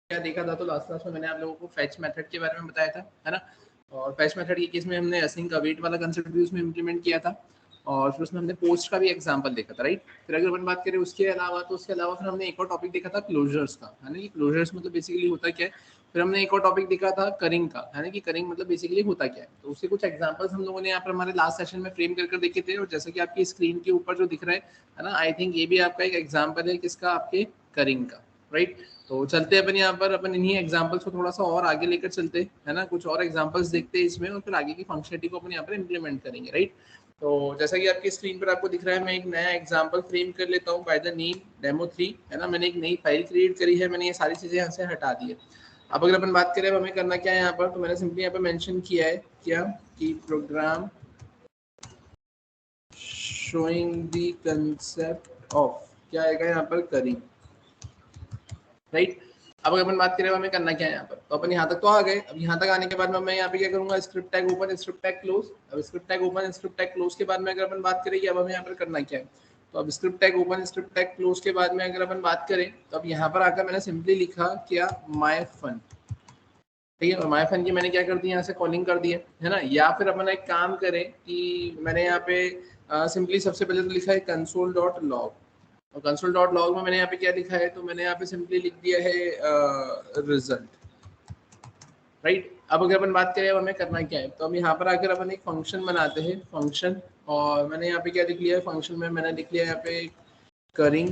क्या देखा था, तो लास्ट क्लास में मैंने आप लोगों को फैच मेथड के बारे में बताया था, है ना। और फैच मेथड के केस में हमने असिंक अवेट वाला कंसेप्ट भी उसमें इम्प्लीमेंट किया था, और फिर उसमें हमने पोस्ट का भी एग्जांपल देखा था, राइट। फिर अगर अपन बात करें उसके अलावा, तो उसके अलावा फिर हमने एक और टॉपिक देखा था क्लोजर्स का, है ना। कि क्लोजर्स मतलब बेसिकली होता क्या है। फिर हमने एक और टॉपिक देखा था करिंग का, है ना। कि करिंग मतलब बेसिकली होता क्या है। तो उसके कुछ एग्जांपल्स हम लोगों ने यहाँ पर हमारे लास्ट सेशन में फ्रेम कर देखे थे, और जैसे कि आपकी स्क्रीन के ऊपर जो दिख रहा है ना, आई थिंक ये भी आपका एक एग्जाम्पल है किसका, आपके करिंग का, राइट। तो चलते हैं अपन यहाँ पर, अपन इन्हीं एग्जांपल्स को थोड़ा सा और आगे लेकर चलते हैं, है ना। कुछ और एग्जांपल्स देखते हैं इसमें, और फिर आगे की फंक्शनलिटी को अपन यहाँ पर इम्प्लीमेंट करेंगे, राइट। तो जैसा कि आपकी स्क्रीन पर आपको दिख रहा है, मैं एक नया एग्जांपल फ्रेम कर लेता हूँ बाय द नेम डेमो3, है ना। मैंने एक नई फाइल क्रिएट करी है, मैंने ये सारी चीजें यहाँ से हटा दी है। अब अगर अपन बात करें अब हमें करना क्या है यहाँ पर, तो मैंने सिंपली यहाँ पर मेंशन किया है क्या, कि program showing the concept of, क्या आएगा यहाँ पर, करिंग, राइट। अब अगर अपन बात करें हमें करना क्या है यहाँ पर, तो अपन यहाँ तक तो आ गए। अब यहाँ तक आने के बाद में मैं यहाँ पे क्या करूंगा, script tag open, script tag close. अब script tag open, script tag close के बाद में अगर अपन बात करें कि अब हमें यहाँ पर करना क्या है, तो अब script tag open, script tag close के बाद में अगर अपन बात करें, तो अब यहाँ पर आकर मैंने सिंपली लिखा क्या, माय फन, ठीक है। और माय फन की मैंने क्या कर दिया, यहाँ से कॉलिंग कर दी है ना। या फिर अपन एक काम करें कि मैंने यहाँ पे सिंपली सबसे पहले तो लिखा है कंसोल डॉट लॉग, और कंसोल डॉट लॉग में मैंने यहाँ पे क्या लिखा है, तो मैंने यहाँ पे सिंपली लिख दिया है रिजल्ट, राइट। अब अगर अपन बात करें अब हमें करना क्या है, तो अब यहाँ पर आकर अपन एक फंक्शन बनाते हैं, फंक्शन। और मैंने यहाँ पे क्या लिख लिया है, फंक्शन में मैंने लिख लिया यहाँ पे करिंग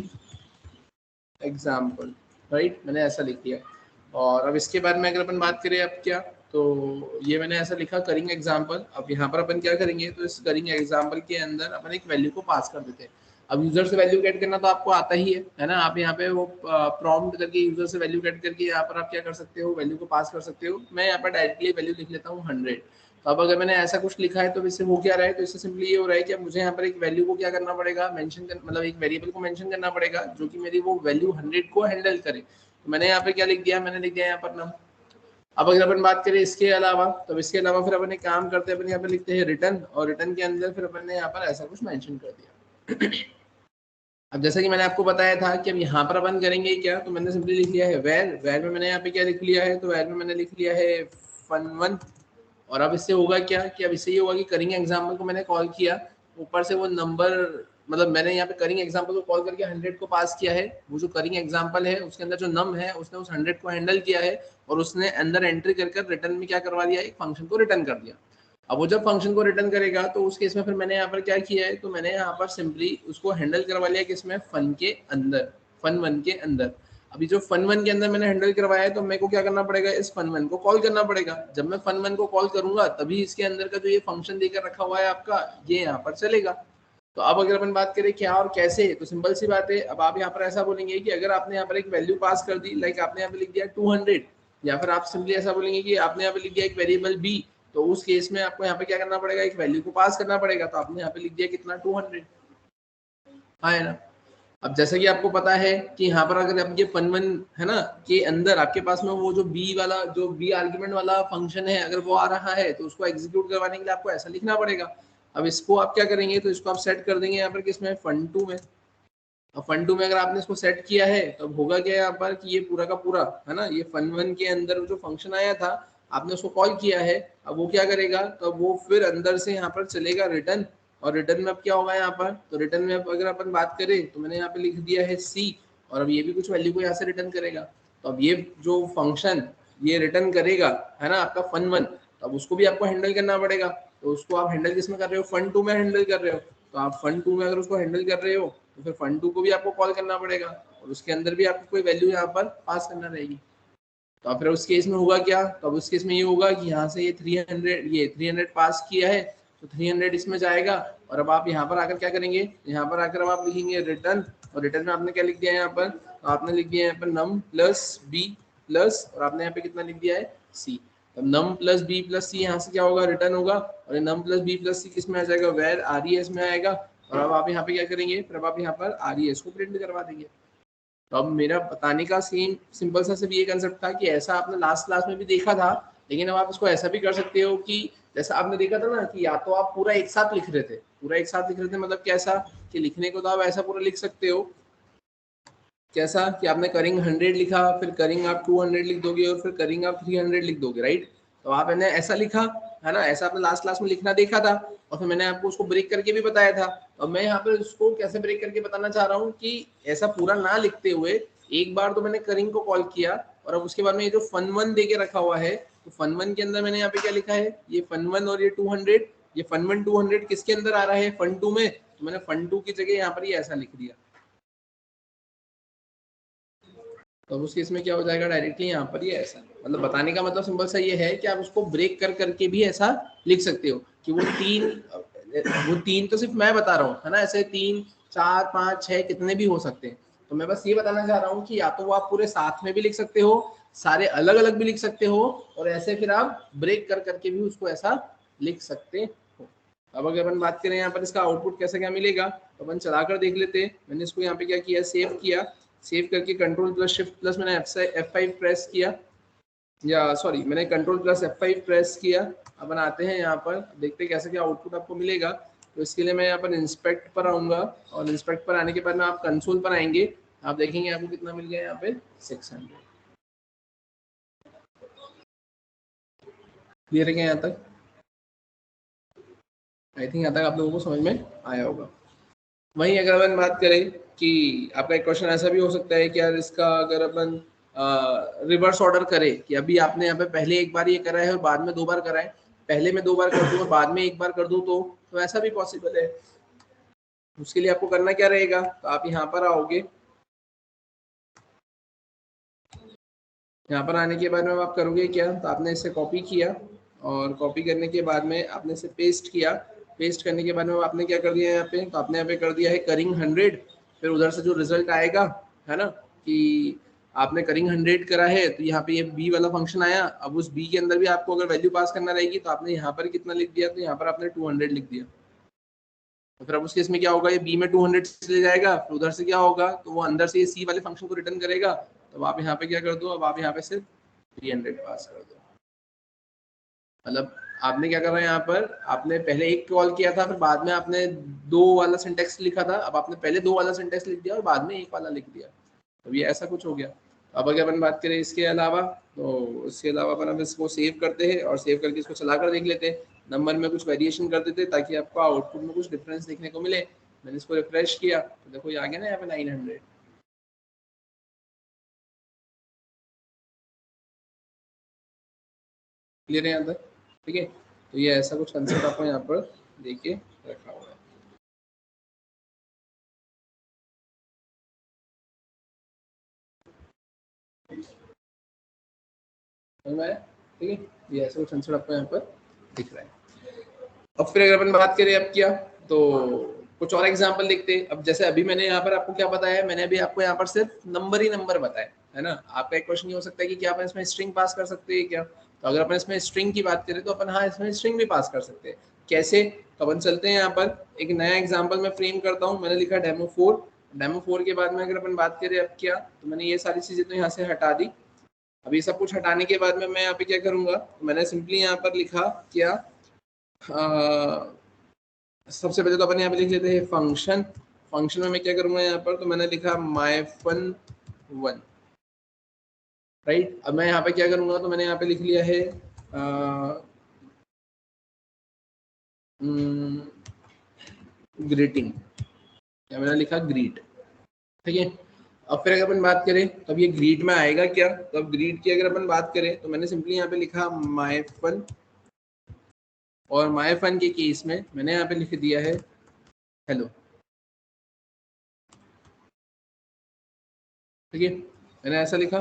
एग्जाम्पल, राइट, मैंने ऐसा लिख दिया। और अब इसके बाद में अगर अपन बात करें अब क्या, तो ये मैंने ऐसा लिखा करिंग एग्जाम्पल। अब यहाँ पर अपन क्या करेंगे, तो इस करिंग एग्जाम्पल के अंदर अपन एक वैल्यू को पास कर देते हैं। अब यूजर से वैल्यू गेट करना तो आपको आता ही है ना। आप यहाँ पे वो प्रॉम्प्ट करके यूजर से वैल्यू गेट करके यहाँ पर आप क्या कर सकते हो, वैल्यू को पास कर सकते हो। मैं यहाँ पर डायरेक्टली वैल्यू लिख लेता हूँ 100। तो अब अगर मैंने ऐसा कुछ लिखा है, तो इससे हो क्या रहा है, तो इससे सिंपली ये हो रहा है कि अब मुझे यहाँ पर एक वैल्यू को क्या करना पड़ेगा, मेंशन कर, मतलब एक वेरिएबल को मेंशन करना पड़ेगा जो कि मेरी वो वैल्यू 100 को हैंडल करे। तो मैंने यहाँ पे क्या लिख दिया, मैंने लिख दिया यहाँ पर नम। अब अगर अपन बात करें इसके अलावा, तो इसके अलावा फिर अपन एक काम करते हैं, अपन यहाँ पे लिखते हैं रिटर्न, और रिटर्न के अंदर फिर अपन ने यहाँ पर ऐसा कुछ मेंशन कर दिया। अब जैसा कि मैंने आपको बताया था कि अब यहाँ पर अपन करेंगे क्या, तो मैंने सिंपली लिख लिया है वेर, वेर में मैंने यहाँ पे क्या लिख लिया है, तो वेर में मैंने लिख लिया है fun1। और अब इससे होगा क्या, कि अब इससे ये होगा कि करिंग एग्जाम्पल को मैंने कॉल किया, ऊपर से वो नंबर, मतलब मैंने यहाँ पे करिंग एग्जाम्पल को कॉल करके 100 को पास किया है। वो जो करिंग एग्जाम्पल है उसके अंदर जो नम है, उसने उस 100 को हैंडल किया है, और उसने अंदर एंट्री कर रिटर्न में क्या करवा दिया, एक फंक्शन को रिटर्न कर दिया। अब वो जब फंक्शन को रिटर्न करेगा, तो उस केस में फिर मैंने यहाँ पर क्या किया है, तो मैंने यहाँ पर सिंपली उसको हैंडल करवा लिया किसमें, फन के अंदर, fun1 के अंदर। अभी जो fun1 के अंदर मैंने हैंडल करवाया है, तो मेरे को क्या करना पड़ेगा, इस fun1 को कॉल करना पड़ेगा। जब मैं fun1 को कॉल करूंगा, तभी इसके अंदर का जो ये फंक्शन देकर रखा हुआ है आपका, ये यहाँ पर चलेगा। तो अब अगर अपन बात करें क्या और कैसे, तो सिंपल सी बात है। अब आप यहाँ पर ऐसा बोलेंगे कि अगर आपने यहाँ पर एक वैल्यू पास कर दी, लाइक आपने यहाँ पे लिख दिया 200, या फिर आप सिंपली ऐसा बोलेंगे कि आपने यहाँ पे लिख दिया एक वेरिएबल बी, तो उस केस में आपको यहाँ पे क्या करना पड़ेगा, एक वैल्यू को पास करना पड़ेगा। तो आपने यहाँ पे लिख दिया कितना, 200, हाँ है ना। अब जैसे कि आपको पता है कि यहाँ पर अगर आप ये fun1 है ना के अंदर आपके पास में वो जो बी वाला, जो बी आर्ग्यूमेंट वाला फंक्शन है, अगर वो आ रहा है, तो उसको एग्जीक्यूट करवाने के लिए आपको ऐसा लिखना पड़ेगा। अब इसको आप क्या करेंगे, तो इसको आप सेट कर देंगे यहाँ पर किसमें, fun2 में। अब fun2 में अगर आपने इसको सेट किया है, तो होगा क्या यहाँ पर, कि ये पूरा का पूरा है ना, ये fun1 के अंदर जो फंक्शन आया था, आपने उसको कॉल किया है। अब वो क्या करेगा, तो वो फिर अंदर से यहाँ पर चलेगा रिटर्न। और रिटर्न में अब क्या होगा यहाँ पर, तो रिटर्न में अब अगर अपन बात करें, तो मैंने यहाँ पे लिख दिया है सी, और अब ये भी कुछ वैल्यू को यहाँ से रिटर्न करेगा। तो अब ये जो फंक्शन ये रिटर्न करेगा, है ना, आपका fun1, तो अब उसको भी आपको हैंडल करना पड़ेगा। तो उसको आप हैंडल किस में कर रहे हो, fun2 में हैंडल कर रहे हो। तो आप fun2 में अगर उसको हैंडल कर रहे हो, तो फिर fun2 को भी आपको कॉल करना पड़ेगा, और उसके अंदर भी आपको कोई वैल्यू यहाँ पर पास करना रहेगी। तो फिर उस केस में होगा क्या, तो अब उस केस में ये होगा कि यहाँ से ये 300 पास किया है, तो 300 इसमें जाएगा। और अब आप यहाँ पर आकर क्या करेंगे, यहाँ पर आकर अब आप लिखेंगे रिटर्न, और रिटर्न में आपने क्या लिख दिया है यहाँ पर, तो आपने लिख दिया है यहाँ पर नम प्लस बी प्लस, और आपने यहाँ पे कितना लिख दिया है, सी। तो नम प्लस बी प्लस सी यहाँ से क्या होगा, रिटर्न होगा। और नम प्लस बी प्लस सी किस में आ जाएगा, वेर आरईएस में आएगा। और अब आप यहाँ पे क्या करेंगे, फिर अब आप यहाँ पर आरईएस को प्रिंट करवा देंगे। तो अब मेरा बताने का सिंपल सा सिर्फ ये कंसेप्ट था कि ऐसा आपने लास्ट क्लास में भी देखा था, लेकिन अब आप इसको ऐसा भी कर सकते हो कि जैसा आपने देखा था ना, कि या तो आप पूरा एक साथ लिख रहे थे, पूरा एक साथ लिख रहे थे, मतलब कैसा, कि लिखने को तो आप ऐसा पूरा लिख सकते हो कैसा कि आपने करिंग 100 लिखा, फिर करिंग आप 200 लिख दोगे और फिर करिंग आप 300 लिख दोगे, राइट। तो आपने ऐसा लिखा है ना, ऐसा आपने लास्ट क्लास में लिखना देखा था और फिर मैंने आपको उसको ब्रेक करके भी बताया था। और मैं यहाँ पर उसको कैसे ब्रेक करके बताना चाह रहा हूँ कि ऐसा पूरा ना लिखते हुए एक बार तो मैंने करिंग को कॉल किया और अब उसके बाद में ये जो फन वन दे के रखा हुआ है, तो फन वन के अंदर मैंने यहाँ पे क्या लिखा है, ये फन वन और ये 200, ये फन वन 200 किसके अंदर आ रहा है, फन टू में। तो मैंने फन टू की जगह यहाँ पर ये ऐसा लिख दिया। तो उस केस में क्या हो जाएगा, डायरेक्टली यहाँ पर ये ऐसा, मतलब बताने का मतलब सिंपल सा ये है कि आप उसको ब्रेक कर करके भी ऐसा लिख सकते हो कि वो तीन तो सिर्फ मैं बता रहा हूँ है ना, ऐसे 3 4 5 6 कितने भी हो सकते हैं। तो मैं बस ये बताना चाह रहा हूँ कि या तो वो आप पूरे साथ में भी लिख सकते हो, सारे अलग अलग भी लिख सकते हो, और ऐसे फिर आप ब्रेक कर करके भी उसको ऐसा लिख सकते हो। अब अगर अपन बात करें यहाँ पर इसका आउटपुट कैसे क्या मिलेगा, तो अपन चला कर देख लेते हैं। मैंने इसको यहाँ पे क्या किया, सेव किया, सेव करके कंट्रोल प्लस शिफ्ट प्लस मैंने F5 प्रेस किया, या सॉरी मैंने कंट्रोल प्लस F5 प्रेस किया। अपन आते हैं यहाँ पर, देखते हैं कैसे क्या आउटपुट आपको मिलेगा। तो इसके लिए मैं यहाँ पर इंस्पेक्ट पर आऊँगा और इंस्पेक्ट पर आने के बाद में आप कंसोल पर आएंगे, आप देखेंगे आपको कितना मिल गया यहाँ पे 600। क्लियर है क्या यहाँ तक? आई थिंक यहाँ तक आप लोगों को समझ में आया होगा। वहीं अगर अपन बात करें कि आपका एक क्वेश्चन ऐसा भी हो सकता है कि यार इसका अगर अपन रिवर्स ऑर्डर करें कि अभी आपने यहाँ पे पहले एक बार ये करा है और बाद में 2 बार करा है, पहले मैं 2 बार कर दूं और बाद में 1 बार कर दूं, तो ऐसा भी पॉसिबल है। उसके लिए आपको करना क्या रहेगा, तो आप यहाँ पर आओगे, यहाँ पर आने के बाद में आप करोगे क्या, तो आपने इसे कॉपी किया और कॉपी करने के बाद में आपने इसे पेस्ट किया। पेस्ट करने के बाद में आपने क्या कर दिया यहाँ पे, तो आपने यहाँ पे कर दिया है करिंग 100। फिर उधर से जो रिजल्ट आएगा है ना कि आपने करिंग 100 करा है, तो यहाँ पे ये बी वाला फंक्शन आया। अब उस बी के अंदर भी आपको अगर वैल्यू पास करना रहेगी तो आपने यहाँ पर कितना लिख दिया, तो यहाँ पर आपने 200 लिख दिया। तो फिर अब उस केस में क्या होगा, ये बी में 200 चले जाएगा, फिर उधर से क्या होगा, तो वो अंदर से ये सी वाले फंक्शन को रिटर्न करेगा। तो आप यहाँ पे क्या कर दो, अब आप यहाँ पे सिर्फ 300 पास कर दो। मतलब आपने क्या करा यहाँ पर, आपने पहले एक कॉल किया था, फिर बाद में आपने 2 वाला सिंटेक्स लिखा था, अब आपने पहले 2 वाला सिंटेक्स लिख दिया और बाद में 1 वाला लिख दिया। तो ये ऐसा कुछ हो गया। अब अगर अपन बात करें इसके अलावा, तो इसके अलावा अपन अब इसको सेव करते हैं और सेव करके इसको चला कर देख लेते हैं, नंबर में कुछ वेरिएशन कर देते ताकि आपको आउटपुट में कुछ डिफरेंस देखने को मिले। मैंने इसको रिफ्रेश किया तो देखो ये आ गया ना यहाँ पे 900। क्लियर है यहाँ तक? ठीक है, तो ये ऐसा कुछ कंसेप्ट आपको यहाँ पर देके रखा हुआ है। ठीक है, ये ऐसा कुछ आंसर आपको यहाँ पर दिख रहा है। अब फिर अगर अपन बात करें अब क्या, तो कुछ और एग्जांपल देखते हैं। अब जैसे अभी मैंने यहाँ पर आपको क्या बताया, मैंने अभी आपको यहाँ पर सिर्फ नंबर ही नंबर बताया है ना। आपका एक क्वेश्चन ये हो सकता है कि क्या अपन इसमें स्ट्रिंग पास कर सकते हैं क्या, तो अगर अपन इसमें स्ट्रिंग की बात करें तो अपन हाँ इसमें स्ट्रिंग भी पास कर सकते हैं। कैसे, तो अपन चलते हैं यहाँ पर, एक नया एग्जाम्पल मैं फ्रेम करता हूँ। मैंने लिखा डेमो 4। डेमो 4 के बाद में अगर अपन बात करें अब क्या, तो मैंने ये सारी चीजें तो यहाँ से हटा दी। अब ये सब कुछ हटाने के बाद में मैं यहाँ पे क्या करूंगा, मैंने सिंपली यहाँ पर लिखा क्या, सबसे पहले तो अपन यहाँ पे लिख लेते हैं फंक्शन। फंक्शन में मैं क्या करूंगा यहाँ पर, तो मैंने लिखा myFun1, राइट। अब मैं यहाँ पे क्या करूंगा, तो मैंने यहाँ पे लिख लिया है ग्रीटिंग, या मैंने लिखा ग्रीट। ठीक है, अब फिर अगर अपन बात करें तो अब ये ग्रीट में आएगा क्या, तो अब ग्रीट की अगर अपन बात करें तो मैंने सिंपली यहाँ पे लिखा myFun, और myFun के केस में मैंने यहाँ पे लिख दिया है हेलो। ठीक है, मैंने ऐसा लिखा।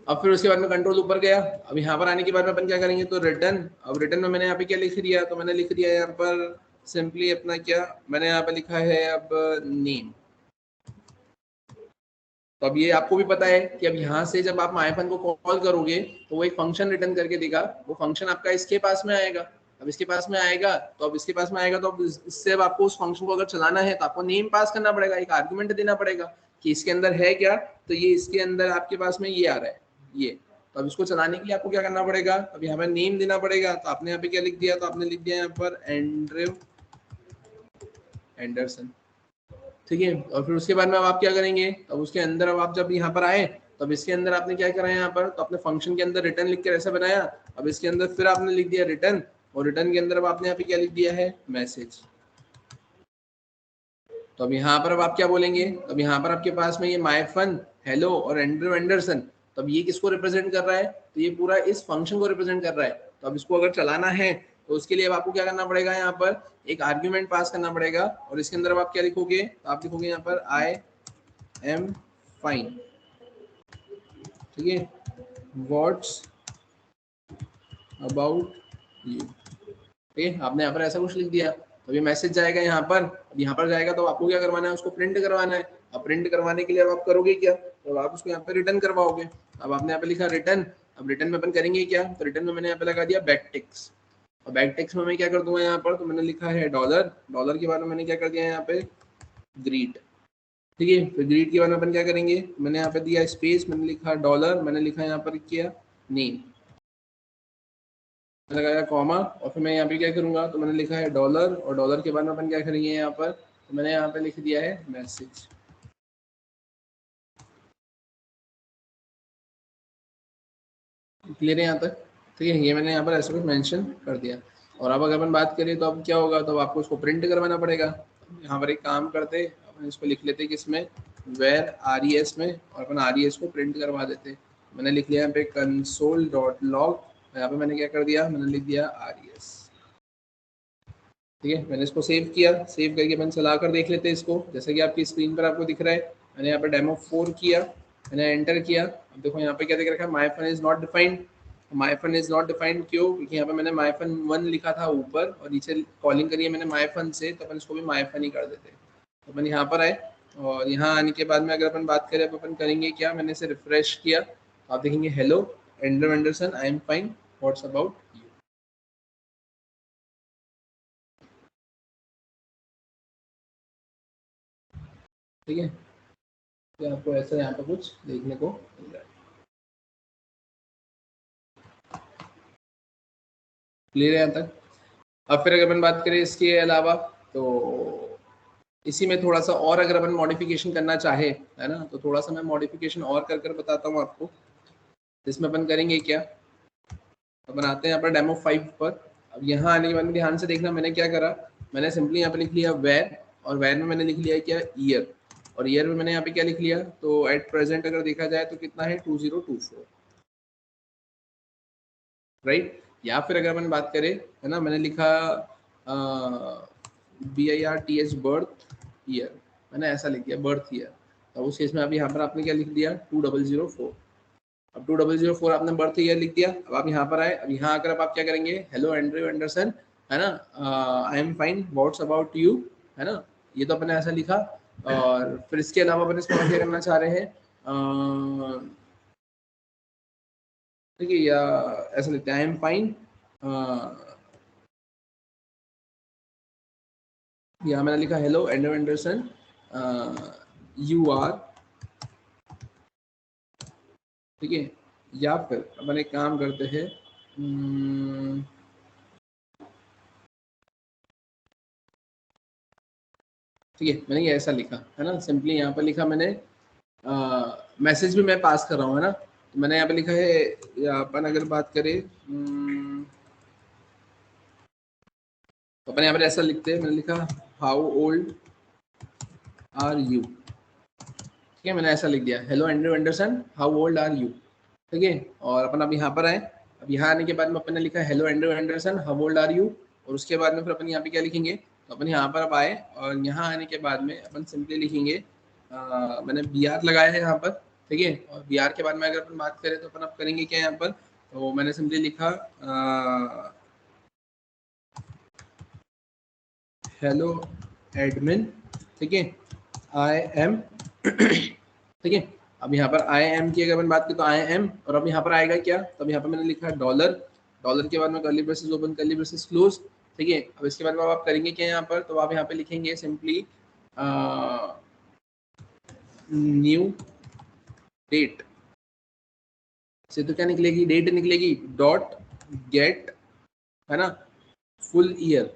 अब फिर उसके बाद में कंट्रोल ऊपर गया। अब यहाँ पर आने के बाद में अपन क्या करेंगे, तो रिटर्न। अब रिटर्न में मैंने यहाँ पे क्या लिख दिया, तो मैंने लिख दिया यहाँ पर सिंपली अपना क्या, मैंने यहाँ पे लिखा है अब नेम। तो अब ये आपको भी पता है कि अब यहाँ से जब आप myFun को कॉल करोगे तो वो एक फंक्शन रिटर्न करके देगा। वो फंक्शन आपका इसके पास में आएगा। अब इसके पास में आएगा तो अब इसके पास में आएगा तो अब इससे अब आपको उस फंक्शन को अगर चलाना है तो आपको नेम पास करना पड़ेगा, एक आर्गुमेंट देना पड़ेगा कि इसके अंदर है क्या, तो ये इसके अंदर आपके पास में ये आ रहा है ये। तो अब इसको चलाने के लिए आपको क्या करना पड़ेगा, अब यहाँ पर नेम देना पड़ेगा। तो आपने यहाँ पे क्या लिख दिया, तो आपने लिख दिया यहाँ पर एंड्रयू एंडरसन। ठीक है। और फिर उसके बाद में अब आप क्या करेंगे, अब उसके अंदर अब आप जब यहाँ पर आए तब इसके अंदर आपने क्या करा यहाँ पर, तो अपने फंक्शन के अंदर रिटर्न लिख कर ऐसा बनाया। अब इसके अंदर फिर आपने लिख दिया रिटर्न, और रिटर्न के अंदर अब आपने यहाँ पे क्या लिख दिया है, मैसेज। तो अब यहाँ पर अब आप क्या बोलेंगे, अब यहाँ पर आपके पास में ये माय फन, हेलो और एंड्रयू एंडरसन, तो अब ये किसको रिप्रेजेंट कर रहा है, तो ये पूरा इस फंक्शन को रिप्रेजेंट कर रहा है। तो अब इसको अगर चलाना है तो उसके लिए अब आपको क्या करना पड़ेगा, यहाँ पर एक आर्ग्यूमेंट पास करना पड़ेगा, और इसके अंदर अब आप क्या लिखोगे, तो आप लिखोगे यहाँ पर आई एम फाइन, ठीक है, व्हाट्स अबाउट यू, ठीक है। आपने यहाँ पर ऐसा कुछ लिख दिया, तो ये मैसेज जाएगा यहाँ पर। अब यहाँ पर जाएगा तो आपको क्या करवाना है, उसको प्रिंट करवाना है। अब प्रिंट करवाने के लिए अब आप करोगे क्या, तो आप उसको यहाँ पे रिटर्न करवाओगे। अब आपने यहाँ पे लिखा रिटर्न, अब रिटर्न में अपन करेंगे क्या, तो रिटर्न में मैंने यहाँ पे लगा दिया बैक टिक्स। और बैक टिक्स में मैं क्या कर दूंगा यहाँ पर, तो मैंने लिखा है डॉलर, डॉलर के बाद में मैंने क्या कर दिया यहाँ पे ग्रीट, ठीक है। फिर ग्रीट के बाद में अपन क्या करेंगे, मैंने यहाँ पे दिया स्पेस, मैंने लिखा डॉलर, मैंने लिखा यहाँ पर किया नेम, लगाया कॉमा, और फिर मैं यहाँ पे क्या करूंगा, तो मैंने लिखा है डॉलर, और डॉलर के बाद में अपन क्या करेंगे यहाँ पर, तो मैंने यहाँ पे लिख दिया है मैसेज। क्लियर है यहाँ तक, ठीक है। ये मैंने यहाँ पर ऐसा कुछ मेंशन कर दिया। और अब अगर अपन बात करें तो अब क्या होगा, तो आपको इसको प्रिंट करवाना पड़ेगा। यहाँ पर एक काम करते, अपन इसको लिख लेते किसमें, वेर RES में, और अपन RES को प्रिंट करवा देते। मैंने लिख लिया यहाँ पे console.log, यहाँ पे मैंने क्या कर दिया, मैंने लिख दिया RES, ठीक है। मैंने इसको सेव किया, सेव करके अपन चला कर देख लेते हैं इसको, जैसे कि आपकी स्क्रीन पर आपको दिख रहा है। मैंने यहाँ पर डेमो 4 किया, मैंने एंटर किया। अब देखो यहाँ पे क्या दिख रखा है, my fun is not defined. My fun is not defined क्यों, क्योंकि यहाँ पे मैंने माय फन 1 लिखा था ऊपर, और नीचे कॉलिंग करी है मैंने माय फन से, तो अपन इसको भी माय फन ही कर देते। तो अपन यहाँ पर आए, और यहाँ आने के बाद में अगर अपन बात करें, अपन करेंगे क्या, मैंने इसे रिफ्रेश किया, आप देखेंगे hello Andrew Anderson, I am fine, what's about you, ठीक है। तो आपको ऐसा यहाँ पर कुछ देखने को मिल रहा है। क्लियर है यहाँ तक। अब फिर अगर अपन बात करें इसके अलावा, तो इसी में थोड़ा सा और अगर अपन मॉडिफिकेशन करना चाहे, है ना, तो थोड़ा सा मैं मॉडिफिकेशन और कर बताता हूँ आपको। इसमें अपन करेंगे क्या, अपन आते हैं यहाँ पर डेमो 5 पर। अब यहाँ आने के बाद में ध्यान से देखना, मैंने क्या करा, मैंने सिंपली यहाँ पे लिख लिया वेर, और वेर में मैंने लिख लिया क्या, ईयर, और ईयर में मैंने यहाँ पे क्या लिख लिया, तो एट प्रेजेंट अगर देखा जाए तो कितना है 2024, राइट। या फिर अगर अपन बात करें, है ना, मैंने लिखा BIRTH बर्थ ईयर, मैंने ऐसा लिख दिया बर्थ ईयर। तो उस केस में अब यहाँ पर आपने क्या लिख दिया 2004। अब 2004 आपने बर्थ ईयर लिख दिया। अब आप यहाँ पर आए, अब यहाँ आकर अब आप क्या करेंगे, हेलो एंड्रयू एंडरसन, है ना, I am fine, what's about you, है ना, ये तो अपने ऐसा लिखा। और फिर इसके अलावा अपन इसमें क्या करना चाह रहे हैं, ठीक है, या ऐसा लिखते हैं आई एम फाइन, यहाँ मैंने लिखा hello Andrew Anderson, you are, ठीक है। या फिर अपन एक काम करते हैं, ठीक है, मैंने ये ऐसा लिखा है ना, सिंपली यहाँ पर लिखा मैंने, मैसेज भी मैं पास कर रहा हूँ, है ना, तो मैंने यहाँ पे लिखा है, या अपन अगर बात करें, तो अपन यहाँ पर ऐसा लिखते हैं, मैंने लिखा हाउ ओल्ड आर यू, ठीक है, मैंने ऐसा लिख दिया hello Andrew Anderson, how old are you, ठीक है। और अपन अब यहाँ पर आए, अब यहाँ आने के बाद में अपन ने लिखा hello Andrew Anderson, how old are you, और उसके बाद में फिर अपन यहाँ पे क्या लिखेंगे, तो अपन यहाँ पर अब आए, और यहाँ आने के बाद में अपन सिंपली लिखेंगे, मैंने BR लगाया है यहाँ पर, ठीक है। और BR के बाद में अगर अपन बात करें तो अपन अब करेंगे क्या यहाँ पर, तो मैंने सिंपली लिखा हेलो एडमिन, ठीक है, आई एम, ठीक है। अब यहाँ पर आई एम की अगर अपन बात करें तो आई एम, और अब यहाँ पर आएगा क्या, तो अब यहाँ पर मैंने लिखा डॉलर, डॉलर के बाद में curly braces open curly braces close, ठीक है। अब इसके बाद में आप करेंगे क्या यहाँ पर, तो आप यहाँ पे लिखेंगे सिंपली न्यू डेट, से तो क्या निकलेगी, डेट निकलेगी, डॉट गेट, है ना, full year,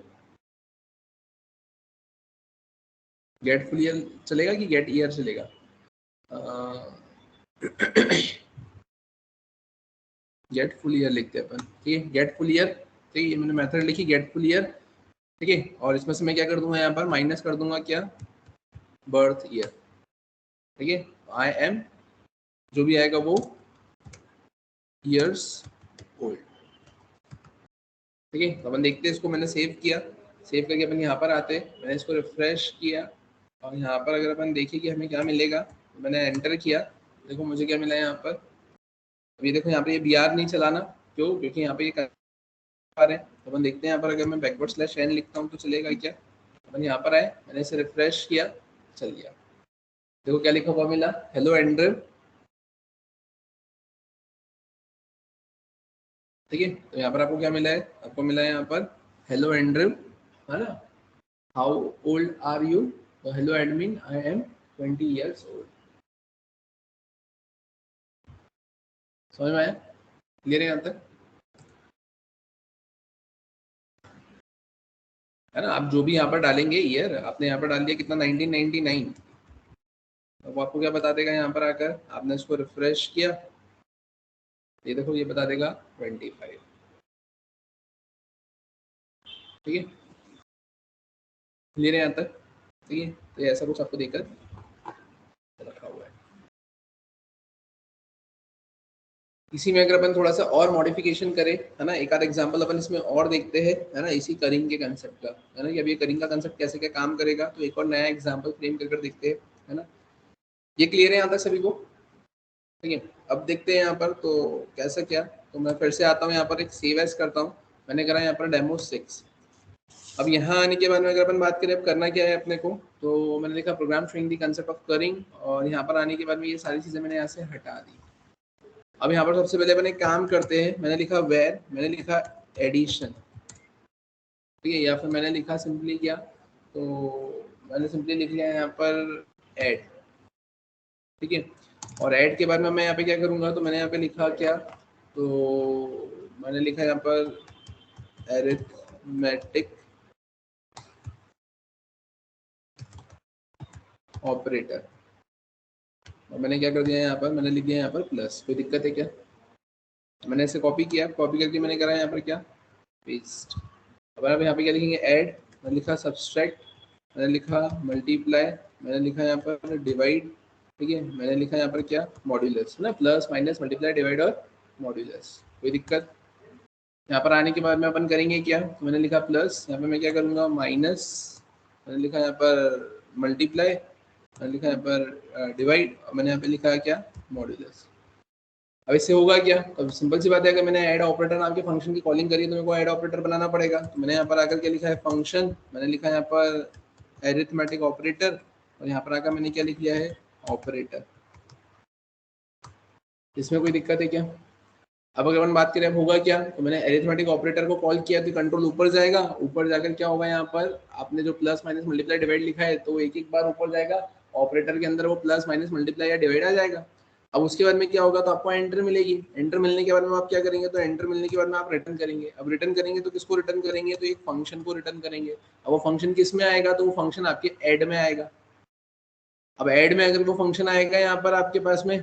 get full year चलेगा कि गेट ईयर चलेगा? गेट फुल ईयर लिखते हैं अपन, ठीक है, गेट फुल ईयर, ठीक है, मैंने मेथड लिखी गेट फुल ईयर, ठीक है, और इसमें से मैं क्या कर दूंगा यहाँ पर माइनस कर दूंगा क्या, बर्थ ईयर, ठीक है, आई एम जो भी आएगा वो ईयर्स ओल्ड, ठीक है। तो अपन देखते हैं इसको, मैंने सेव किया, सेव करके अपन यहाँ पर आते हैं, मैंने इसको रिफ्रेश किया और यहाँ पर अगर अपन देखें कि हमें क्या मिलेगा, तो मैंने एंटर किया, देखो मुझे क्या मिला यहाँ पर, अभी देखो यहाँ पे ये बी आर नहीं चलाना, क्यों, क्योंकि यहाँ पे ये कर रहे हैं। तो अपन देखते हैं यहाँ पर अगर मैं बैकवर्ड स्लैश एन लिखता हूँ तो चलेगा क्या, अपन यहाँ पर आए, मैंने इसे रिफ्रेश किया, चल गया, देखो क्या लिखा हुआ मिला, हेलो एंड्रयू, ठीक है। तो यहाँ पर आपको क्या मिला है, आपको मिला है यहाँ पर हेलो एंड्रयू, है ना, हाउ ओल्ड आर यू, तो hello admin I am 20 years old, समझ में आया, क्लियर है यहाँ तक, है ना। आप जो भी यहाँ पर डालेंगे ईयर, आपने यहाँ पर डाल दिया कितना 1999, अब वो आपको क्या बता देगा यहाँ पर आकर, आपने इसको रिफ्रेश किया, ये देखो ये बता देगा 25, ठीक है, क्लियर है यहाँ तक, ठीक है। तो ऐसा कुछ आपको देकर रखा हुआ है। इसी में अगर अपन थोड़ा सा और मॉडिफिकेशन करें, है ना, एक आध एग्जांपल अपन इसमें और देखते हैं, है ना, इसी करिंग के कंसेप्ट का, है ना, कि अब ये करिंग का कंसेप्ट कैसे क्या काम करेगा, तो एक और नया एग्जांपल फ्रेम कर देखते हैं, है ना। ये क्लियर है यहाँ तक सभी को, ठीक है। अब देखते हैं यहाँ पर तो कैसा क्या, तो मैं फिर से आता हूँ यहाँ पर, एक सेव एज करता हूँ, मैंने करा यहाँ पर डेमो 6। अब यहाँ आने के बाद में अगर अपन बात करें अब करना क्या है अपने को, तो मैंने लिखा program showing the concept of currying, और यहाँ पर आने के बाद में ये सारी चीजें मैंने यहाँ से हटा दी। अब यहाँ पर सबसे पहले अपन एक काम करते हैं, मैंने लिखा वेर, मैंने लिखा एडिशन, ठीक है, या फिर मैंने लिखा सिंपली क्या, तो मैंने सिंपली लिख लिया यहाँ पर ऐड, ठीक है। और ऐड के बाद में मैं यहाँ पे क्या करूँगा, तो मैंने यहाँ पे लिखा क्या, तो मैंने लिखा यहाँ पर एरिथमेटिक ऑपरेटर, और मैंने क्या कर दिया यहाँ पर, मैंने लिख दिया यहाँ पर प्लस, कोई दिक्कत है क्या, मैंने इसे कॉपी किया, कॉपी करके मैंने करा यहाँ पर क्या, पेस्ट। अब आप यहाँ पे क्या लिखेंगे, ऐड, मैंने लिखा सब्सट्रैक्ट, मैंने लिखा मल्टीप्लाई, मैंने लिखा यहाँ पर डिवाइड, ठीक है, मैंने लिखा यहाँ पर क्या, मॉड्यूलस, है ना, प्लस माइनस मल्टीप्लाई डिवाइड और मॉड्यूलस, कोई दिक्कत। यहाँ पर आने के बाद में अपन करेंगे क्या, तो मैंने लिखा प्लस, यहाँ पे मैं क्या करूँगा माइनस, मैंने लिखा यहाँ पर मल्टीप्लाई, मैंने लिखा यहाँ पर डिवाइड, और मैंने यहाँ पे लिखा है क्या, मॉड्यूलस। अब इससे होगा क्या, अब सिंपल सी बात है, अगर मैंने ऐड ऑपरेटर नाम के फंक्शन की कॉलिंग करी है तो मेरे को ऐड ऑपरेटर बनाना पड़ेगा, तो मैंने यहाँ पर आकर क्या लिखा है फंक्शन, मैंने लिखा यहाँ पर एरिथमेटिक ऑपरेटर, और यहाँ पर आकर मैंने क्या लिख लिया है ऑपरेटर। इसमें कोई दिक्कत है क्या? अब अगर अपन बात करें अब होगा क्या, तो मैंने एरिथमेटिक ऑपरेटर को कॉल किया तो कंट्रोल ऊपर जाएगा, ऊपर जाकर क्या होगा, यहाँ पर आपने जो प्लस माइनस मल्टीप्लाई डिवाइड लिखा है तो एक एक बार ऊपर जाएगा, ऑपरेटर के अंदर वो प्लस माइनस मल्टीप्लाई या डिवाइड आ जाएगा। अब उसके बाद में क्या होगा, तो आपको एंटर मिलेगी, एंटर मिलने के बाद में आप क्या करेंगे, तो एंटर मिलने के बाद में आप रिटर्न करेंगे। अब रिटर्न करेंगे तो किसको रिटर्न करेंगे, तो एक फंक्शन को रिटर्न करेंगे। अब वो फंक्शन किस में आएगा, तो वो फंक्शन आपके ऐड में आएगा। अब ऐड में अगर वो फंक्शन आएगा यहाँ पर आपके पास में,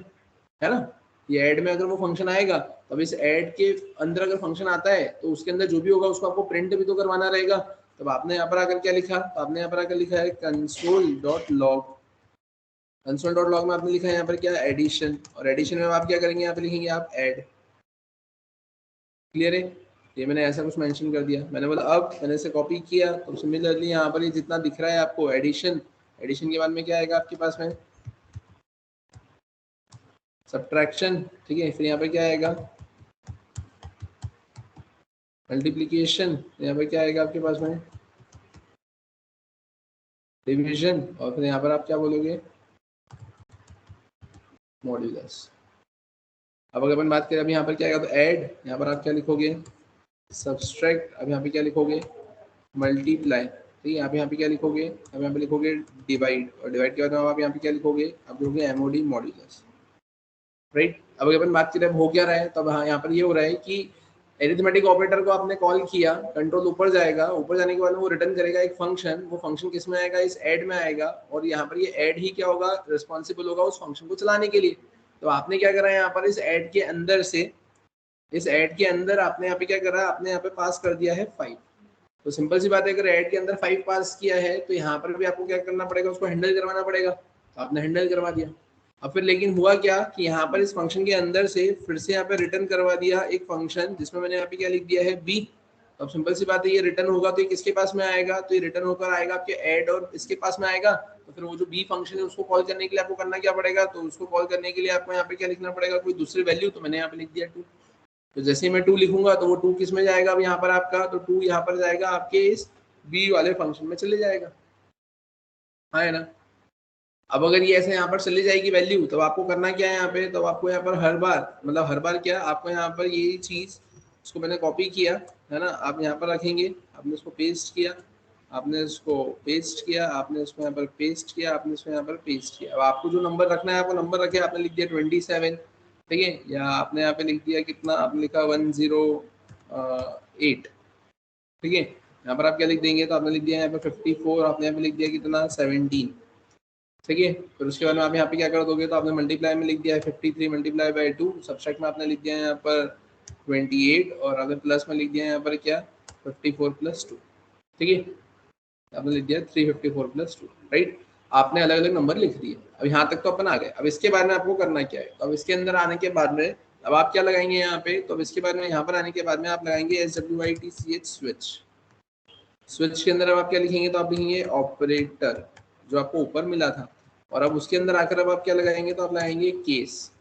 है ना, ये ऐड में अगर वो फंक्शन आएगा, तब इस ऐड के अंदर अगर फंक्शन आता है तो उसके अंदर जो भी होगा उसको आपको प्रिंट भी तो करवाना रहेगा। तब आपने यहाँ पर आकर क्या लिखा, तो आपने यहाँ पर आकर लिखा है console.log, console.log में आपने लिखा है यहाँ पर क्या, एडिशन, और एडिशन में आप क्या करेंगे, यहाँ पे लिखेंगे आप ऐड। क्लियर है, ये मैंने ऐसा कुछ मेंशन कर दिया, मैंने बोला अब मैंने इसे कॉपी किया, तो सिमिलरली यहाँ पर ये जितना दिख रहा है आपको एडिशन, एडिशन के बाद में क्या आएगा आपके पास में, सब्ट्रैक्शन, ठीक है, फिर यहाँ पे क्या आएगा मल्टीप्लिकेशन, यहाँ पे क्या आएगा आपके पास में डिवीजन, और फिर यहाँ पर आप क्या बोलोगे मॉड्यूलस। अब अगर अपन बात करें अब यहाँ पर क्या आएगा, तो ऐड, यहाँ पर आप क्या लिखोगे सब्सट्रैक्ट, अब यहाँ पे क्या लिखोगे मल्टीप्लाई, ठीक है, यहाँ पे क्या लिखोगे, अब यहाँ पे लिखोगे डिवाइड, और डिवाइड के बाद आप यहाँ पे क्या लिखोगे, आप लिखोगे एमओडी मॉड्यूलस, राइट। अब अगर अपन बात करें अब हो क्या रहा है, तब हाँ यहाँ पर ये हो रहा है कि एरिथमेटिक ऑपरेटर को आपने कॉल किया, कंट्रोल ऊपर जाएगा, ऊपर जाने के बाद वो रिटर्न करेगा एक फंक्शन, वो फंक्शन किस में आएगा, इस ऐड में आएगा, और यहाँ पर ये ऐड ही क्या होगा, रिस्पॉन्सिबल होगा उस फंक्शन को चलाने के लिए। तो आपने क्या करा यहाँ पर, इस ऐड के अंदर से, इस ऐड के अंदर आपने यहाँ पे क्या करा, आपने यहाँ पे पास कर दिया है 5। तो सिंपल सी बात है, अगर ऐड के अंदर 5 पास किया है तो यहाँ पर भी आपको क्या करना पड़ेगा, उसको हैंडल करवाना पड़ेगा। तो आपने हैंडल करवा दिया। अब फिर लेकिन हुआ क्या कि यहाँ पर इस फंक्शन के अंदर से फिर से यहाँ पे रिटर्न करवा दिया एक फंक्शन, जिसमें मैंने यहाँ पे क्या लिख दिया है, बी। तो अब सिंपल सी बात है, ये रिटर्न होगा तो ये किसके पास में आएगा, तो ये रिटर्न होकर आएगा आपके ऐड और इसके पास में आएगा। तो फिर वो जो बी फंक्शन है उसको कॉल करने के लिए आपको करना क्या पड़ेगा, तो उसको कॉल करने के लिए आपको यहाँ पे क्या लिखना पड़ेगा, कोई दूसरी वैल्यू। तो मैंने यहाँ पे लिख दिया 2। तो जैसे ही मैं 2 लिखूंगा तो वो 2 किस में जाएगा, अब यहाँ पर आपका, तो 2 यहाँ पर जाएगा आपके इस बी वाले फंक्शन में चले जाएगा, हाँ है ना। अब अगर ये ऐसे यहाँ पर चली जाएगी वैल्यू, तो आपको करना क्या है यहाँ पे, तो आपको यहाँ पर हर बार, मतलब हर बार क्या, आपको यहाँ पर ये चीज, इसको मैंने कॉपी किया है ना, आप यहाँ पर रखेंगे, आपने इसको पेस्ट किया, आपने इसको पेस्ट किया, आपने इसको यहाँ पर पेस्ट किया, आपने इसको यहाँ पर पेस्ट किया। अब आपको जो नंबर रखना है, आपको नंबर रखे, आपने लिख दिया 27, ठीक है, या आपने यहाँ पे लिख दिया कितना, आपने लिखा 108, ठीक है। यहाँ पर आप क्या लिख देंगे, तो आपने लिख दिया यहाँ पे 54, आपने यहाँ पे लिख दिया कितना, 17, ठीक है। फिर उसके बाद में आप यहाँ पे क्या कर दोगे, तो आपने मल्टीप्लाई में लिख दिया है 53 मल्टीप्लाई बाई 2, सब्सट्रैक्ट में आपने लिख दिया है यहाँ पर 28, और अगर प्लस में लिख दिया है यहाँ पर क्या, 54 + 2, ठीक है, आपने लिख दिया 354 + 2, राइट। आपने अलग अलग नंबर लिख दिए। अब यहाँ तक तो अपन आ गए। अब इसके बाद में आपको करना क्या है, तो अब इसके अंदर आने के बाद में अब आप क्या लगाएंगे यहाँ पे, तो अब इसके बाद में यहाँ पर आने के बाद में आप लगाएंगे SWITCH स्विच। स्विच के अंदर अब आप क्या लिखेंगे, तो आप लिखेंगे ऑपरेटर, जो आपको ऊपर मिला था, और अब उसके अंदर आकर अब आप क्या लगाएंगे, तो आप लगाएंगे केस,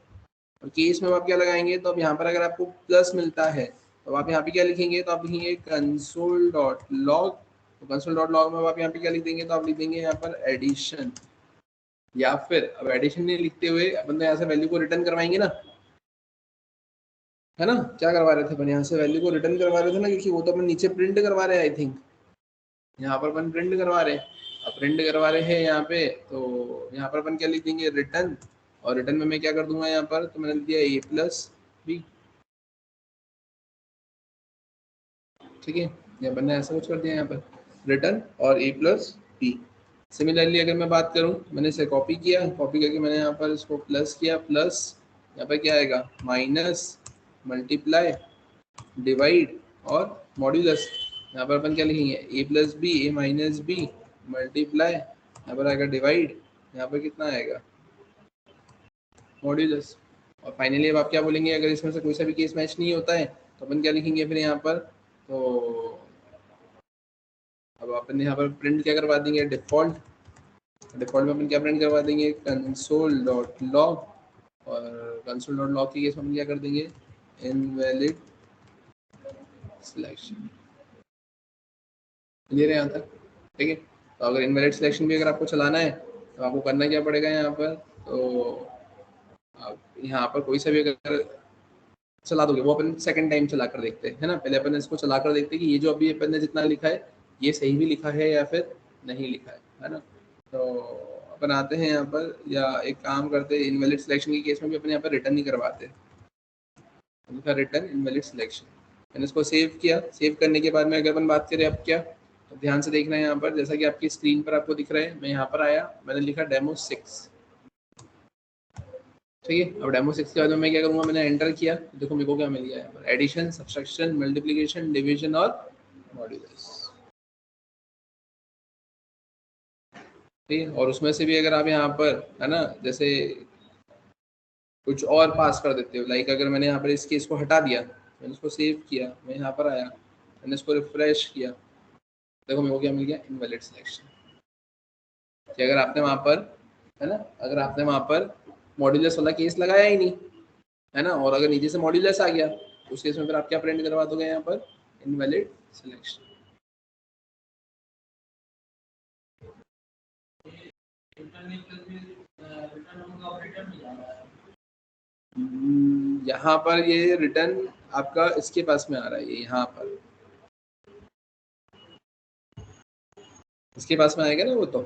और केस में आप क्या लगाएंगे, तो अब यहाँ पर अगर आपको प्लस मिलता है तो आप यहाँ पे क्या लिखेंगे, तो आप लिखेंगे console.log। तो console.log में आप यहाँ पे क्या लिख देंगे, तो आप लिख देंगे यहाँ पर एडिशन, या फिर अब एडिशन नहीं लिखते हुए अपन तो यहाँ से वैल्यू को रिटर्न करवाएंगे ना, है ना। क्या करवा रहे थे अपन, यहाँ से वैल्यू को रिटर्न करवा रहे थे ना, क्योंकि वो तो अपन नीचे प्रिंट करवा रहे हैं, आई थिंक यहाँ पर अपन प्रिंट करवा रहे हैं। अब प्रिंट करवा रहे हैं यहाँ पे, तो यहाँ पर अपन क्या लिख देंगे, रिटर्न, और रिटर्न में मैं क्या कर दूंगा यहाँ पर, तो मैंने लिख दिया A+B, ठीक है। ये अपन ने ऐसा कुछ कर दिया यहाँ पर, रिटर्न और A+B। सिमिलरली अगर मैं बात करूँ, मैंने इसे कॉपी किया, कॉपी करके मैंने यहाँ पर इसको प्लस किया, प्लस यहाँ पर क्या आएगा, माइनस, मल्टीप्लाई, डिवाइड और मॉड्यूलस। यहाँ पर अपन क्या लिखेंगे, A+B, A-B मल्टीप्लाई, यहाँ पर आएगा डिवाइड, यहाँ पर कितना आएगा, मॉड्यूलस। और फाइनली अब आप क्या बोलेंगे, अगर इसमें से कोई सा भी केस मैच नहीं होता है तो अपन क्या लिखेंगे फिर यहाँ पर, तो अब अपन यहाँ पर प्रिंट क्या करवा देंगे, डिफॉल्ट। डिफॉल्ट में अपन क्या प्रिंट करवा देंगे, console.log, और console.log के केस में हम क्या कर देंगे, इनवैलिड सिलेक्शन। क्लियर है यहाँ तक, ठीक है। तो अगर इनवैलिड सिलेक्शन भी अगर आपको चलाना है तो आपको करना क्या पड़ेगा यहाँ पर, तो आप यहाँ पर कोई सा भी अगर चला दोगे, वो अपन सेकंड टाइम चला कर देखते हैं, है ना। पहले अपन इसको चला कर देखते हैं कि ये जो अभी अपन ने जितना लिखा है ये सही भी लिखा है या फिर नहीं लिखा है ना। तो अपन आते हैं यहाँ पर, या एक काम करते हैं, इनवैलिड सिलेक्शन के केस में भी अपन यहाँ पर रिटर्न नहीं करवाते, लिखा रिटर्न इनवैलिड सिलेक्शन। मैंने इसको सेव किया, सेव करने के बाद में अगर अपन बात करें अब क्या, तो ध्यान से देखना है यहाँ पर, जैसा कि आपकी स्क्रीन पर आपको दिख रहा है, मैं यहाँ पर आया, मैंने लिखा डेमो 6, ठीक है। अब डेमो 6 के बाद में मैं क्या करूँगा, मैंने एंटर किया, देखो मेरे को क्या मिल गया यहाँ पर, एडिशन, सब्सट्रैक्शन, मल्टीप्लिकेशन, डिवीजन और मॉड्यूलस, ठीक है। और उसमें से भी अगर आप यहाँ पर, है ना, जैसे कुछ और पास कर देते हो, लाइक अगर मैंने यहाँ पर इस केस को हटा दिया, मैंने इसको सेव किया, मैं यहाँ पर आया, मैंने इसको रिफ्रेश किया, देखो मेरे को क्या मिल गया, इनवैलिड सिलेक्शन। कि अगर आपने वहाँ पर, है ना, अगर आपने वहाँ पर मॉड्यूलस वाला केस लगाया ही नहीं, है ना, और अगर नीचे से मॉड्यूलस आ गया, तो उस केस में फिर आप क्या प्रिंट करवा दोगे यहाँ पर, इनवैलिड सिलेक्शन। यहाँ पर ये रिटर्न आपका इसके पास में आ रहा है, ये यहाँ पर इसके पास में आएगा ना वो, तो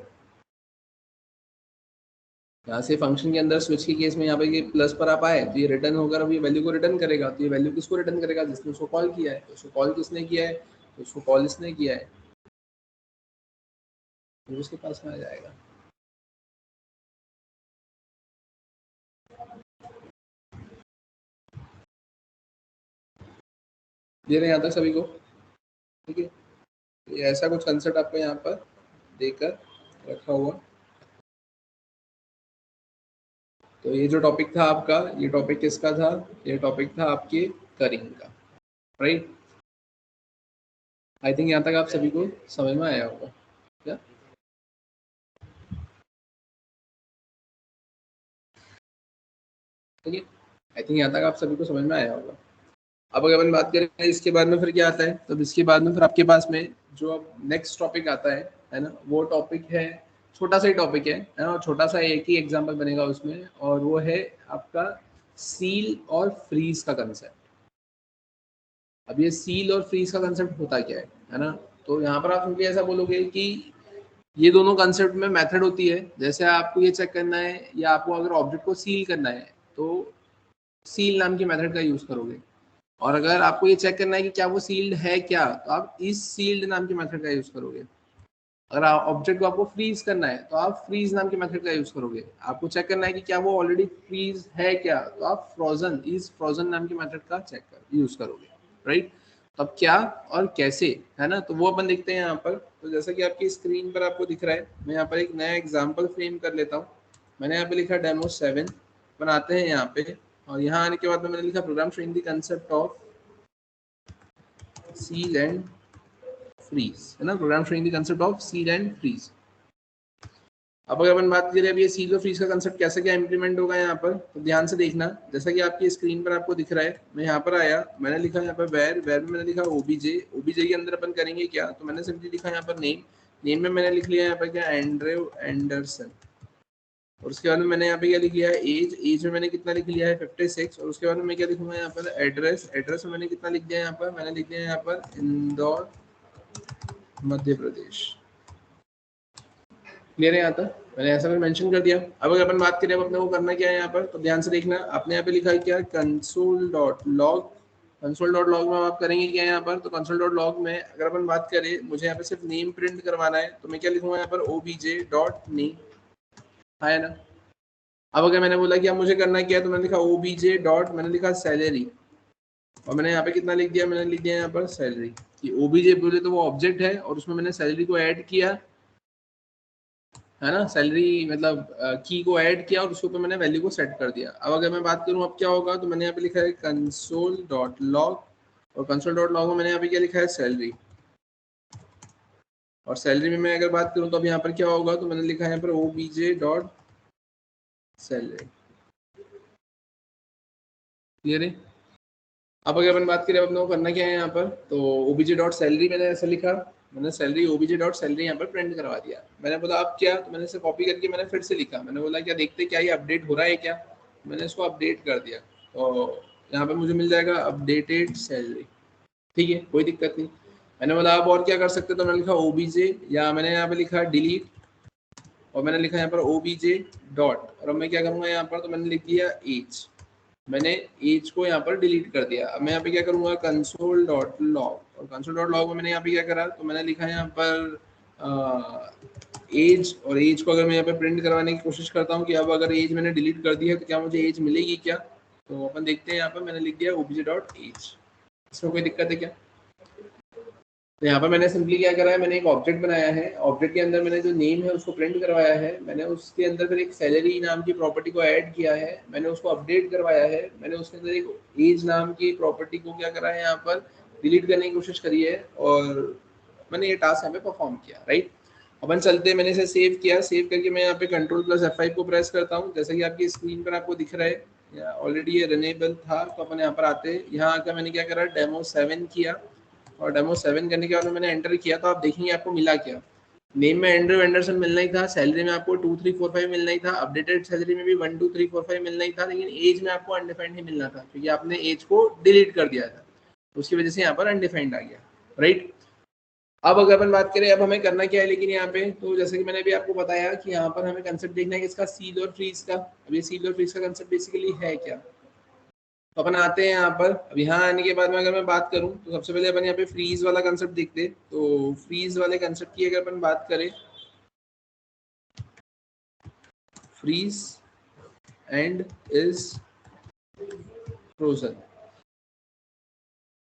यहाँ से फंक्शन के अंदर स्विच के केस में यहाँ पे ये प्लस पर आप आए तो ये रिटर्न होकर अब ये वैल्यू को रिटर्न करेगा, तो ये वैल्यू किसको रिटर्न करेगा, जिसने उसको कॉल किया है। तो उसको कॉल किसने किया है, तो उसको कॉल इसने किया है, तो उसके पास में आ जाएगा। दे रहे हैं यहाँ तक सभी को, ठीक है। ये ऐसा कुछ कंसेप्ट आपको यहाँ पर देकर रखा हुआ। तो ये जो टॉपिक था आपका, ये टॉपिक किसका था, ये टॉपिक था आपके करिंग का, राइट। आई थिंक यहाँ तक आप सभी को समझ में आया होगा क्या। ठीक है, आई थिंक यहाँ तक आप सभी को समझ में आया होगा। अब अगर अपन बात करें इसके बाद में फिर क्या आता है, तो इसके बाद में फिर आपके पास में जो अब नेक्स्ट टॉपिक आता है ना, वो टॉपिक है, छोटा सा ही टॉपिक है ना, और छोटा सा एक ही एग्जांपल बनेगा उसमें, और वो है आपका सील और फ्रीज का कंसेप्ट। अब ये सील और फ्रीज का कंसेप्ट होता क्या है ना। तो यहाँ पर आप सिंपली ऐसा बोलोगे कि ये दोनों कंसेप्ट में मेथड होती है। जैसे आपको ये चेक करना है या आपको अगर ऑब्जेक्ट को सील करना है तो सील नाम की मेथड का यूज करोगे, और अगर आपको ये चेक करना है कि क्या वो सील्ड है क्या, तो आप इस सील्ड नाम की मेथड का यूज करोगे। अगर ऑब्जेक्ट को आपको फ्रीज करना है तो आप फ्रीज नाम के मेथड का यूज करोगे। आपको चेक करना है कि क्या वो ऑलरेडी फ्रीज है क्या, तो आप फ्रोजन इज फ्रोजन नाम के मेथड का यूज करोगे, राइट। तो अब क्या और कैसे, है ना, तो वो अपन देखते हैं यहाँ पर। तो जैसा कि आपकी स्क्रीन पर आपको दिख रहा है, मैं यहाँ पर एक नया एग्जाम्पल फ्रेम कर लेता हूँ। मैंने यहाँ पे लिखा डेमो 7, बनाते हैं यहाँ पे, और यहाँ आने के बाद में मैंने लिखा program train the concept of seal and freeze, है ना, program train the concept of seal and freeze. अब अगर अपन बात करें अब ये सील और फ्रीज का कंसेप्ट कैसे क्या इंप्लीमेंट होगा यहाँ पर, तो ध्यान से देखना। जैसा कि आपकी स्क्रीन पर आपको दिख रहा है, मैं यहाँ पर आया, मैंने लिखा यहाँ पर वेर में मैंने लिखा ओबीजे। ओबीजे के अंदर अपन करेंगे क्या, तो मैंने सिंपली लिखा यहाँ पर नेम में मैंने लिख लिया यहाँ पर क्या, एंड्रयू एंडरसन। और उसके बाद में मैंने यहाँ पे क्या लिख लिया है, एज में मैंने कितना लिख लिया है 56। और उसके बाद में मैं क्या लिखूंगा यहाँ पर, एड्रेस में मैंने कितना लिख दिया यहाँ पर, मैंने लिख दिया यहाँ पर इंदौर मध्य प्रदेश। क्लियर है यहाँ तक, मैंने ऐसा मेंशन कर दिया। अब अगर अपन बात करें अब अपने को करना क्या है यहाँ पर, तो ध्यान से देखना। आपने यहाँ पे लिखा है क्या, console.log। console.log में आप करेंगे क्या यहाँ पर, तो console.log में अगर अपन बात करें, मुझे यहाँ पे सिर्फ नेम प्रिंट करवाना है, तो मैं क्या लिखूंगा यहाँ पर, obj.name, है ना। अब अगर मैंने बोला कि अब मुझे करना क्या है, तो मैंने लिखा obj डॉट, मैंने लिखा सैलरी, और मैंने यहाँ पे कितना लिख दिया, मैंने लिख दिया यहाँ पर सैलरी। कि obj बोले तो वो ऑब्जेक्ट है, और उसमें मैंने सैलरी को ऐड किया, है ना, सैलरी मतलब की को ऐड किया, और उसके ऊपर मैंने वैल्यू को सेट कर दिया। अब अगर मैं बात करूँ अब क्या होगा, तो मैंने यहाँ पे लिखा है console.log, और console.log में मैंने यहाँ पे क्या लिखा है, सैलरी। और सैलरी में मैं अगर बात करूँ तो अब यहाँ पर क्या होगा, तो मैंने लिखा है यहाँ पर obj डॉट सैलरी। क्लियर है। अब अगर अपन बात करें अपने को करना क्या है यहाँ पर, तो obj डॉट सैलरी मैंने ऐसा लिखा, मैंने सैलरी obj डॉट सैलरी यहाँ पर प्रिंट करवा दिया। मैंने बोला अब क्या, तो मैंने इसे कॉपी करके मैंने फिर से लिखा, मैंने बोला क्या देखते क्या ये अपडेट हो रहा है क्या, मैंने इसको अपडेट कर दिया। तो यहाँ पर मुझे मिल जाएगा अपडेटेड सैलरी, ठीक है, कोई दिक्कत नहीं। मैंने बोला अब और क्या कर सकते, तो मैंने लिखा obj, या मैंने यहाँ पे लिखा डिलीट, और मैंने लिखा यहाँ पर obj डॉट, और अब मैं क्या करूँगा यहाँ पर, तो मैंने लिख दिया एज, मैंने एज को यहाँ पर डिलीट कर दिया। अब मैं यहाँ पे क्या करूँगा, console.log, और console.log में मैंने यहाँ पे क्या करा, तो मैंने लिखा यहाँ पर एज, और एज को अगर मैं यहाँ पे प्रिंट करवाने की कोशिश करता हूँ कि अब अगर एज मैंने डिलीट कर दी है तो क्या मुझे एज मिलेगी क्या, तो अपन देखते हैं। यहाँ पर मैंने लिख दिया obj डॉट एज, इसमें कोई दिक्कत है क्या। तो यहाँ पर मैंने सिंपली क्या करा है, मैंने एक ऑब्जेक्ट बनाया है, ऑब्जेक्ट के अंदर मैंने जो नेम है उसको प्रिंट करवाया है, मैंने उसके अंदर फिर एक सैलरी नाम की प्रॉपर्टी को ऐड किया है, मैंने उसको अपडेट करवाया है, मैंने उसके अंदर एक एज नाम की प्रॉपर्टी को क्या करा है यहाँ पर डिलीट करने की कोशिश करी है, और मैंने ये टास्क यहाँ पे परफॉर्म किया, राइट। अपन चलते, मैंने इसे सेव किया, सेव करके मैं यहाँ पे Ctrl+F5 को प्रेस करता हूँ, जैसा कि आपकी स्क्रीन पर आपको दिख रहा है, ऑलरेडी ये रनेबल था। तो अपन यहाँ पर आते हैं, यहाँ आकर मैंने क्या करा, डेमो 7 किया, और डेमो 7 करने के बाद मैंने एंटर किया, तो आप देखेंगे आपको मिला क्या, नेम में एंड्रयू एंडरसन मिलना ही था, सैलरी में आपको 2345 मिलना ही था, अपडेटेड सैलरी में भी 12345 मिलना ही था, लेकिन एज में आपको अनडिफाइंड ही मिलना था, क्योंकि आपने एज को डिलीट कर दिया था, उसकी वजह से यहाँ पर अनडिफाइंड आ गया, राइट। अब अगर अपन बात करें अब हमें करना क्या है, लेकिन यहाँ पे तो जैसे कि मैंने अभी आपको बताया कि यहाँ पर हमें कंसेप्ट देखना है किसका, सील और फ्रीज का। अब ये सील और फ्रीज का कंसेप्ट बेसिकली है क्या, तो अपन आते हैं यहाँ पर। अब यहाँ आने के बाद में अगर मैं बात करूँ तो सबसे पहले अपन यहाँ पे फ्रीज वाला कंसेप्ट देखते हैं। तो फ्रीज वाले कंसेप्ट की अगर अपन बात करें, फ्रीज एंड इज फ्रोजन,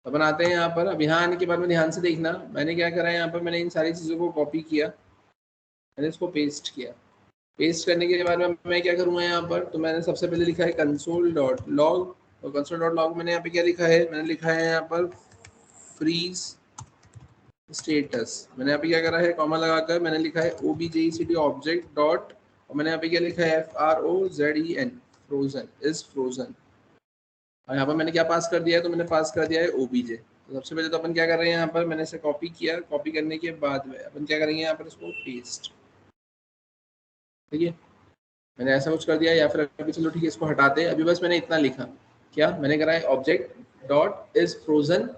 अपन आते हैं यहाँ पर। अब यहाँ आने के बाद में ध्यान से देखना, मैंने क्या करा है यहाँ पर, मैंने इन सारी चीज़ों को कॉपी किया, मैंने इसको पेस्ट किया। पेस्ट करने के बाद में मैं क्या करूँगा यहाँ पर, तो मैंने सबसे पहले लिखा है कंसोल डॉट लॉग, और कंसोल डॉट लॉग मैंने यहाँ पे क्या लिखा है, मैंने लिखा है यहाँ पर फ्रीज स्टेटस। मैंने यहाँ पे क्या करा है, कॉमा लगाकर मैंने लिखा है object ऑब्जेक्ट डॉट, और मैंने यहाँ पे क्या लिखा है FROZEN, फ्रोजन इज फ्रोजन। और यहाँ पर मैंने क्या पास कर दिया है, तो मैंने पास कर दिया है OBJ। तो सबसे पहले तो अपन क्या कर रहे हैं यहाँ पर, मैंने इसे कॉपी किया, कॉपी करने के बाद में अपन क्या करेंगे यहाँ पर, इसको पेस्ट। ठीक है, मैंने ऐसा कुछ कर दिया, या फिर अभी चलो ठीक है इसको हटाते हैं। अभी बस मैंने इतना लिखा, क्या मैंने करा है, ऑब्जेक्ट डॉट इज फ्रोजन,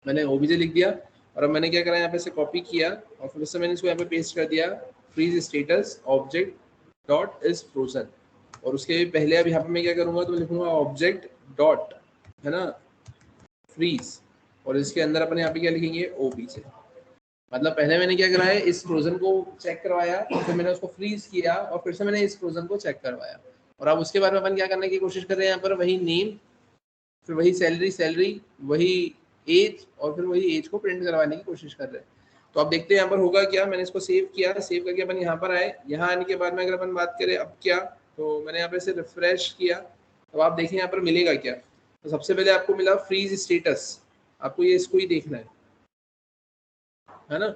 मैंने OBJ लिख दिया। और अब मैंने क्या करा यहाँ पे से कॉपी किया, और फिर से मैंने इसको यहाँ पे पेस्ट कर दिया, freeze status object dot is frozen. और उसके पहले अब यहाँ पे मैं क्या करूँगा, तो लिखूंगा ऑब्जेक्ट डॉट, है ना, फ्रीज, और इसके अंदर अपन यहाँ पे क्या लिखेंगे, OBJ। मतलब पहले मैंने क्या करा है, इस फ्रोजन को चेक करवाया, और फिर मैंने उसको फ्रीज किया, और फिर से मैंने इस फ्रोजन को चेक करवाया। और अब उसके बाद में अपन क्या करने की कोशिश कर रहे हैं यहाँ पर, वही नेम, फिर वही सैलरी, वही एज, और फिर वही एज को प्रिंट करवाने की कोशिश कर रहे हैं। तो अब देखते हैं यहाँ पर होगा क्या। मैंने इसको सेव किया, सेव करके अपन यहाँ पर आए। यहाँ आने के बाद में अगर अपन बात करें अब क्या, तो मैंने यहाँ पे से रिफ्रेश किया, तो आप देखें यहाँ पर मिलेगा क्या। तो सबसे पहले आपको मिला फ्रीज स्टेटस, आपको ये इसको ही देखना है ना,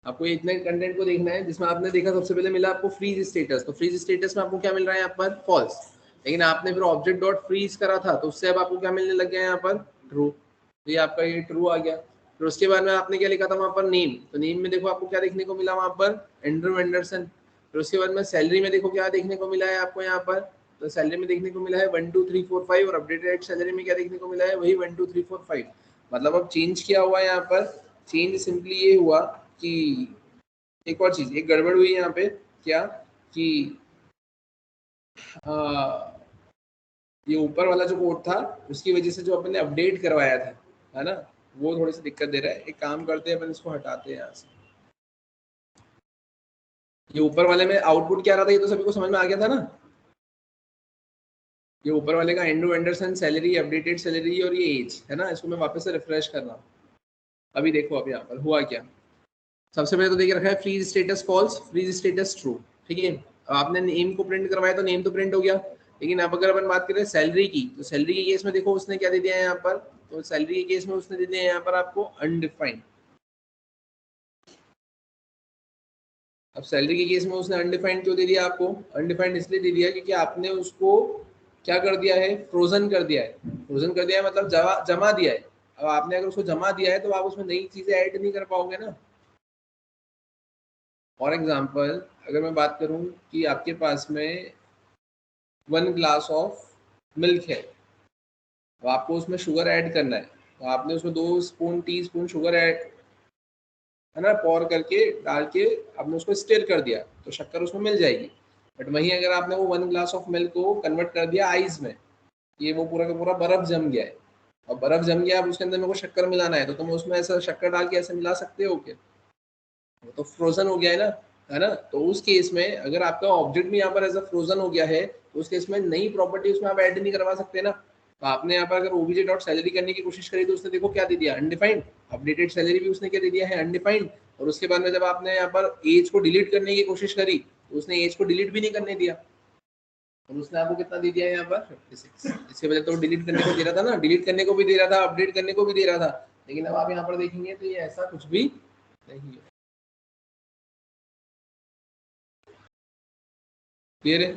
आपको ये इतने कंटेंट को देखना है जिसमें आपने देखा सबसे पहले मिला आपको फ्रीज स्टेटस। तो फ्रीज स्टेटस में आपको क्या मिल रहा है यहाँ पर, फॉल्स। लेकिन आपने फिर ऑब्जेक्ट डॉट फ्रीज करा था, तो उससे अब आपको क्या मिलने लग गया यहाँ पर, ट्रू। तो ये आपका ये ट्रू आ गया। फिर उसके बाद में आपने क्या लिखा था वहाँ पर, नेम। तो नेम में देखो आपको क्या देखने को मिला वहाँ पर, एंड्रू एंडरसन। फिर उसके बाद में सैलरी में देखो क्या देखने को मिला है आपको यहाँ पर, तो सैलरी में देखने को मिला है 1 2 3 4 5, और अपडेटेड सैलरी में क्या देखने को मिला है, वही 1 2 3 4 5। मतलब अब चेंज किया हुआ है यहाँ पर, चेंज सिंपली ये हुआ कि एक और चीज, एक गड़बड़ हुई यहाँ पे, क्या कि ये ऊपर वाला जो कोड था उसकी वजह से जो अपन ने अपडेट करवाया था, है ना, वो थोड़ी सी दिक्कत दे रहा है। एक काम करते हैं अपन इसको हटाते हैं यहाँ से। ये ऊपर वाले में आउटपुट क्या आ रहा था, ये तो सभी को समझ में आ गया था ना। ये ऊपर वाले का Andrew Anderson, salary, updated salary और ये एज, है ना। इसको मैं वापस से रिफ्रेश कर रहा हूँ। अभी देखो अब यहाँ पर हुआ क्या। सबसे पहले तो देख रखा है freeze status false, freeze status true. ठीक है, अब आपने नेम को प्रिंट करवाया तो नेम तो प्रिंट हो गया। लेकिन अब अगर अपन बात करें सैलरी की, तो सैलरी के केस में देखो उसने क्या दे दिया है यहाँ पर, तो सैलरी के केस में उसने दे दिया है यहाँ पर आपको अनडिफाइंड। अब सैलरी के केस में उसने अनडिफाइंड क्यों दे दिया आपको, अनडिफाइंड इसलिए दे दिया क्योंकि आपने उसको क्या कर दिया है, फ्रोजन कर दिया है। फ्रोजन कर दिया है मतलब जमा दिया है। अब आपने अगर उसको जमा दिया है तो आप उसमें नई चीजें ऐड नहीं कर पाओगे ना। फॉर एग्जाम्पल अगर मैं बात करूं कि आपके पास में 1 ग्लास ऑफ मिल्क है, तो आपको उसमें शुगर ऐड करना है, तो आपने उसमें 2 spoon tea spoon sugar add, है ना, पॉर करके डाल के आपने उसको स्टिर कर दिया, तो शक्कर उसमें मिल जाएगी। बट वहीं अगर आपने वो 1 ग्लास ऑफ मिल्क को कन्वर्ट कर दिया आइस में, ये वो पूरा का पूरा बर्फ जम गया है, और बर्फ जम गया, अब उसके अंदर मेरे को शक्कर मिलाना है, तो तुम उसमें ऐसा शक्कर डाल के ऐसे मिला सकते हो क्या, वो तो फ्रोजन हो गया है ना। तो उस केस में अगर आपका ऑब्जेक्ट भी यहाँ पर ऐसा फ्रोजन हो गया है, तो उस केस में नई प्रॉपर्टी उसमें आप ऐड नहीं करवा सकते ना। तो आपने यहाँ पर अगर OBJ डॉट सैलरी करने की कोशिश करी तो उसने देखो क्या दे दिया, अनडिफाइंड। अपडेटेड सैलरी भी उसने क्या दे दिया है, अनडिफाइंड। और उसके बाद में जब आपने यहाँ पर एज को डिलीट करने की कोशिश करी तो उसने एज को डिलीट भी नहीं करने दिया, और उसने आपको कितना दे दिया है यहाँ पर 56। इसके वजह तो डिलीट करने को दे रहा था ना, डिलीट करने को भी दे रहा था, अपडेट करने को भी दे रहा था। लेकिन अब आप यहाँ पर देखेंगे तो ये ऐसा कुछ भी नहीं है। क्लियर है।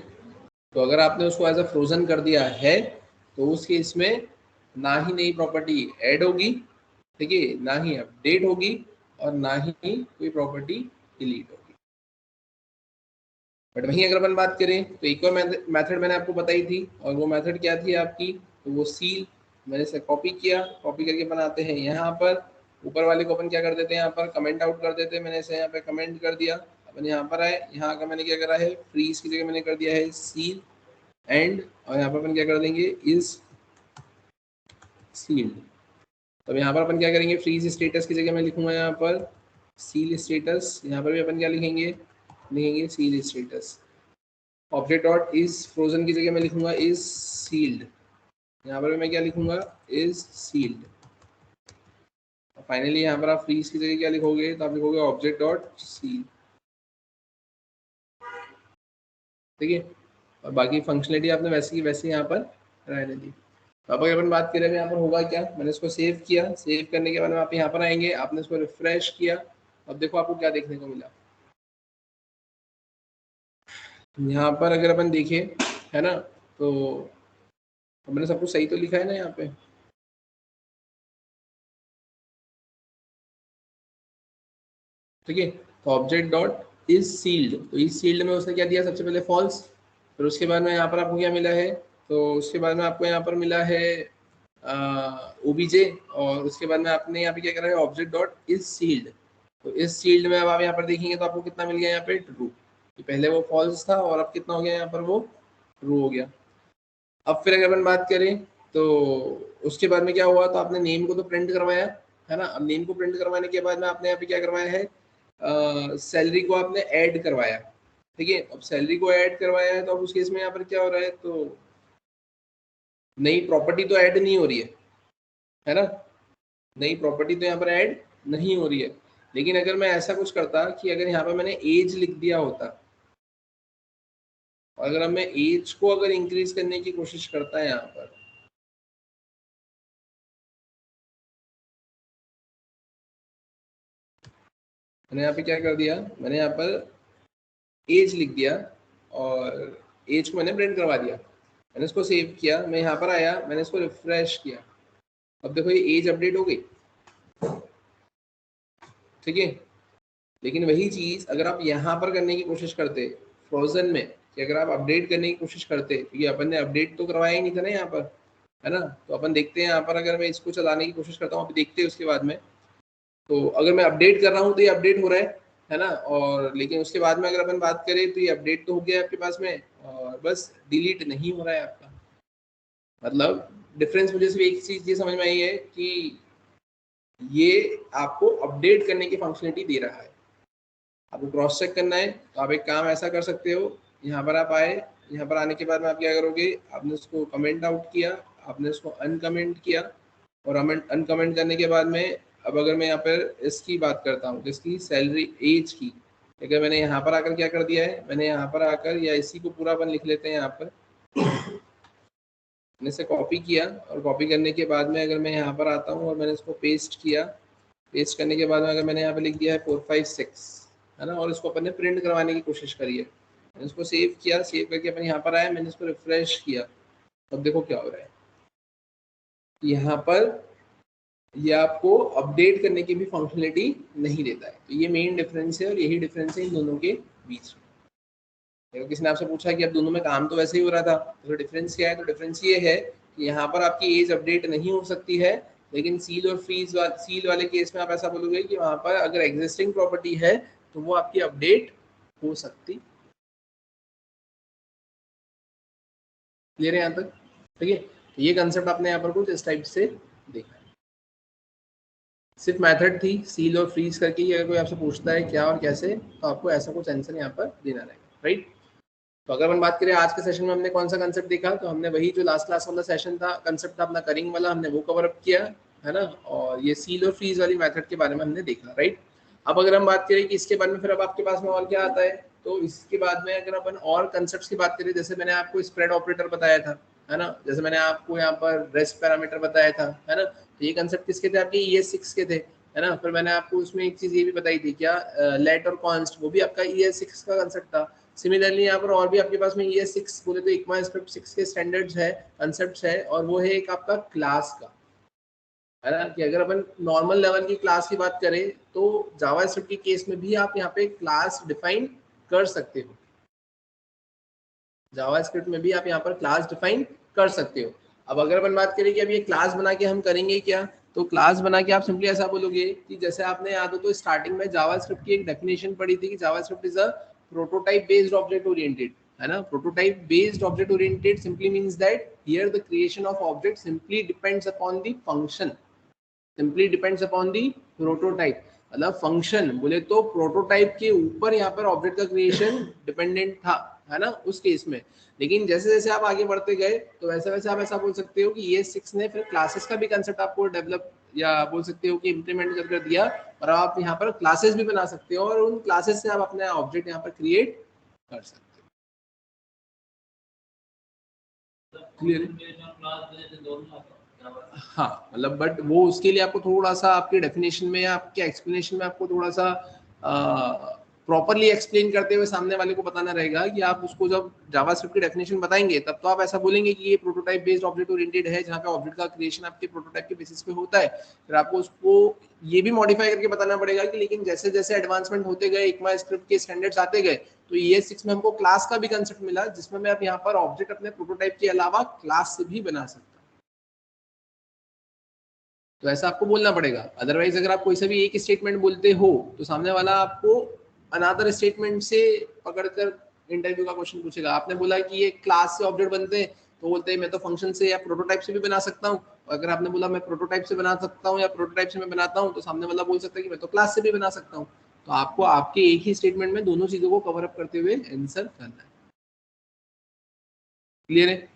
तो अगर आपने उसको एज अ फ्रोजन कर दिया है तो उस केस में ना ही नई प्रॉपर्टी ऐड होगी, ठीक है, ना ही अपडेट होगी, और ना ही कोई प्रॉपर्टी डिलीट होगी। बट वहीं अगर अपन बात करें तो एक और मेथड मैंने आपको बताई थी, और वो मेथड क्या थी आपकी, तो वो सील। मैंने इसे कॉपी किया, कॉपी करके बनाते हैं यहाँ पर ऊपर वाले को अपन क्या कर देते हैं, यहाँ पर कमेंट आउट कर देते हैं। मैंने इसे यहाँ पे कमेंट कर दिया। अपन यहाँ पर आए, यहाँ का मैंने क्या करा है, फ्रीज की जगह मैंने कर दिया है सील एंड, और यहाँ पर अपन क्या कर देंगे, इज सील्ड। तो यहाँ पर अपन क्या करेंगे, फ्रीज स्टेटस की जगह मैं लिखूंगा यहाँ पर सील स्टेटस। यहाँ पर भी अपन क्या लिखेंगे, लिखेंगे seal status. Object dot is frozen की जगह मैं लिखूंगा इज सील्ड। यहाँ पर मैं क्या लिखूंगा, इज सील्ड। फाइनली यहाँ पर आप फ्रीज की जगह क्या लिखोगे, तो आप लिखोगे ऑब्जेक्ट डॉट सील। ठीक है, और बाकी फंक्शनलिटी आपने वैसे की वैसे यहाँ पर रहने दी। अब अगर अपन बात करें यहाँ पर होगा क्या, मैंने इसको सेव किया। सेव करने के बाद में आप यहाँ पर आएंगे, आपने इसको रिफ्रेश किया। अब देखो आपको क्या देखने को मिला। यहाँ पर अगर अपन देखें, है ना, तो मैंने सब कुछ सही तो लिखा है ना यहाँ पे। ठीक है, तो ऑब्जेक्ट डॉट इज सील्ड, तो इस सील्ड में उसने क्या दिया, सबसे पहले फॉल्स। फिर उसके बाद में यहाँ पर आपको क्या मिला है, तो उसके बाद में आपको यहाँ पर मिला है ओबीजे, और उसके बाद में आपने यहाँ पे क्या करा है, ऑब्जेक्ट डॉट इज सील्ड। तो इस सील्ड में अब आप यहाँ पर देखेंगे तो आपको कितना मिल गया यहाँ पे, ट्रू। पहले वो फॉल्स था और अब कितना हो गया यहाँ पर, वो ट्रू हो गया। अब फिर अगर अपन बात करें तो उसके बाद में क्या हुआ, तो आपने नेम को तो प्रिंट करवाया, है ना। अब नेम को प्रिंट करवाने के बाद में आपने यहाँ पे क्या करवाया है, सैलरी को आपने ऐड करवाया। ठीक है, अब सैलरी को ऐड करवाया है, तो अब उस केस में यहाँ पर क्या हो रहा है, तो नई प्रॉपर्टी तो ऐड नहीं हो रही है ना, नई प्रॉपर्टी तो यहाँ पर ऐड नहीं हो रही है। लेकिन अगर मैं ऐसा कुछ करता कि अगर यहाँ पर मैंने एज लिख दिया होता, और अगर मैं एज को अगर इंक्रीज करने की कोशिश करता है यहाँ पर, मैंने यहाँ पे क्या कर दिया, मैंने यहाँ पर एज लिख दिया और एज को मैंने प्रिंट करवा दिया। मैंने इसको सेव किया, मैं यहाँ पर आया, मैंने इसको रिफ्रेश किया। अब देखो ये एज अपडेट हो गई। ठीक है, लेकिन वही चीज अगर आप यहाँ पर करने की कोशिश करते फ्रोजन में, कि अगर आप अपडेट करने की कोशिश करते, क्योंकि अपन ने अपडेट तो करवाया ही नहीं था ना यहाँ पर, है ना। तो अपन देखते हैं यहाँ पर, अगर मैं इसको चलाने की कोशिश करता हूँ, अभी देखते हैं उसके बाद में। तो अगर मैं अपडेट कर रहा हूँ तो ये अपडेट हो रहा है ना। और लेकिन उसके बाद में अगर अपन बात करें तो ये अपडेट तो हो गया आपके पास में, और बस डिलीट नहीं हो रहा है आपका। मतलब डिफरेंस मुझे सिर्फ एक चीज ये समझ में आई है कि ये आपको अपडेट करने की फंक्शनलिटी दे रहा है। आपको क्रॉस चेक करना है तो आप एक काम ऐसा कर सकते हो, यहाँ पर आप आए, यहाँ पर आने के बाद में आप क्या करोगे, आपने उसको कमेंट आउट किया, आपने उसको अनकमेंट किया, और अनकमेंट करने के बाद में अब अगर मैं यहाँ पर इसकी बात करता हूँ, जिसकी सैलरी एज की, अगर मैंने यहाँ पर आकर क्या कर दिया है, मैंने यहाँ पर आकर, या इसी को पूरा अपन लिख लेते हैं यहाँ पर, मैंने इसे कॉपी किया, और कॉपी करने के बाद में अगर मैं यहाँ पर आता हूँ और मैंने इसको पेस्ट किया, पेस्ट करने के बाद में अगर मैंने यहाँ पे लिख दिया है 456, है ना, और इसको अपन ने प्रिंट करवाने की कोशिश करी है, मैंने इसको सेव किया, सेव करके अपन यहाँ पर आया, मैंने इसको रिफ्रेश किया। अब देखो क्या हो रहा है, यहाँ पर ये आपको अपडेट करने की भी फंक्शनलिटी नहीं देता है। तो ये मेन डिफरेंस है, और यही डिफरेंस है इन दोनों के बीच में। अगर किसी ने आपसे पूछा कि अब दोनों में काम तो वैसे ही हो रहा था, तो डिफरेंस क्या है, तो डिफरेंस ये है कि यहाँ पर आपकी एज अपडेट नहीं हो सकती है, लेकिन सील और फ्रीज सील वाले केस में आप ऐसा बोलोगे कि वहां पर अगर एग्जिस्टिंग प्रॉपर्टी है तो वो आपकी अपडेट हो सकती। क्लियर है यहाँ तक? ठीक है, तो ये कंसेप्ट आपने यहाँ पर कुछ इस टाइप से देखा है। सिर्फ मेथड थी सील और फ्रीज करके ही, अगर कोई आपसे पूछता है क्या और कैसे, तो आपको ऐसा कुछ आंसर यहाँ पर देना रहेगा, राइट। तो अगर हम बात करें आज के सेशन में हमने कौन सा कंसेप्ट देखा, तो हमने वही जो लास्ट क्लास वाला सेशन था, कंसेप्ट था अपना करिंग वाला, हमने वो कवर अप किया, है ना। और ये सील और फ्रीज वाली मेथड के बारे में हमने देखा, राइट। अब अगर हम बात करें कि इसके बाद में फिर अब आपके पास में और क्या आता है, तो इसके बाद में अगर अपन और कंसेप्ट की बात करें, जैसे मैंने आपको स्प्रेड ऑपरेटर बताया था, है ना, जैसे मैंने आपको यहाँ पर रेस्ट पैरामीटर बताया था, है ना। तो ये कंसेप्ट किसके थे, आपके ES6 के थे, है ना। फिर मैंने आपको उसमें एक चीज ये भी बताई थी क्या, लेट और कॉन्स्ट, वो भी आपका ES6 का कंसेप्ट था। सिमिलरली यहाँ पर और भी आपके पास में ES6 बोले तो ECMAScript 6 के स्टैंडर्ड्स है, कंसेप्ट्स है, और वो है एक आपका क्लास का, है ना, कि अगर अपन नॉर्मल लेवल की क्लास की बात करें तो जावास्क्रिप्ट के केस में भी आप यहाँ पे क्लास डिफाइन कर सकते हो, जावास्क्रिप्ट में भी आप यहाँ पर क्लास डिफाइन कर सकते हो। अब अगर अपन बात करें कि अब ये क्लास बना के हम करेंगे क्या, तो क्लास बना के आप सिंपली ऐसा बोलोगे कि जैसे आपने याद हो तो स्टार्टिंग में जावास्क्रिप्ट की एक डेफिनेशन पढ़ी थी कि JavaScript is a prototype based object oriented, है ना। Prototype based object oriented simply means that here the creation of object simply depends upon the function, simply depends upon the prototype. मतलब function बोले तो prototype के ऊपर यहाँ पर object का क्रिएशन डिपेंडेंट था, है ना, उस केस में। लेकिन जैसे जैसे आप आगे बढ़ते गए तो वैसे वैसे आप ऐसा बोल सकते हो कि ये 6 ने फिर क्लासेस का भी कंसेप्ट आपको डेवलप या बोल सकते हो कि इम्प्लीमेंट कर दिया, और आप यहाँ पर क्लासेस भी बना सकते हो और उन क्लासेस से आप अपने ऑब्जेक्ट यहाँ पर क्रिएट कर सकते हो। क्लियर? हाँ, मतलब बट वो उसके लिए आपको थोड़ा सा आपके डेफिनेशन में या आपके एक्सप्लेनेशन में आपको थोड़ा सा प्रॉपरली एक्सप्लेन करते हुए सामने वाले को बताना रहेगा कि आप उसको जब जावास्क्रिप्ट की डेफिनेशन बताएंगे तब तो आप ऐसा बोलेंगे कि ये प्रोटोटाइप बेस्ड ऑब्जेक्ट ओरिएंटेड है, जहाँ पे ऑब्जेक्ट का क्रिएशन आपके प्रोटोटाइप के बेसिस पे होता है। फिर आपको उसको ये भी मॉडिफाई करके बताना पड़ेगा कि लेकिन जैसे जैसे एडवांसमेंट होते गए, इक्मा स्क्रिप्ट के स्टैंडर्ड्स आते गए, तो ES6 में हमको क्लास का भी कंसेप्ट मिला, जिसमें मैं अब यहाँ पर ऑब्जेक्ट अपने प्रोटोटाइप के अलावा क्लास से भी बना सकता हूँ। तो ऐसा आपको बोलना पड़ेगा, अदरवाइज अगर आप कोई सा भी एक स्टेटमेंट बोलते हो तो सामने वाला आपको अनदर स्टेटमेंट से पकड़कर इंटरव्यू का क्वेश्चन पूछेगा। आपने बोला कि ये क्लास से ऑब्जेक्ट बनते हैं, तो बोलते हैं मैं तो फंक्शन से या प्रोटोटाइप से भी बना सकता हूँ। अगर आपने बोला मैं प्रोटोटाइप से बना सकता हूँ या प्रोटोटाइप से मैं बनाता हूँ, तो सामने वाला बोल सकता है कि मैं तो क्लास से भी बना सकता हूँ। तो आपको आपके एक ही स्टेटमेंट में दोनों चीजों को कवर अप करते हुए आंसर करना है। क्लियर है?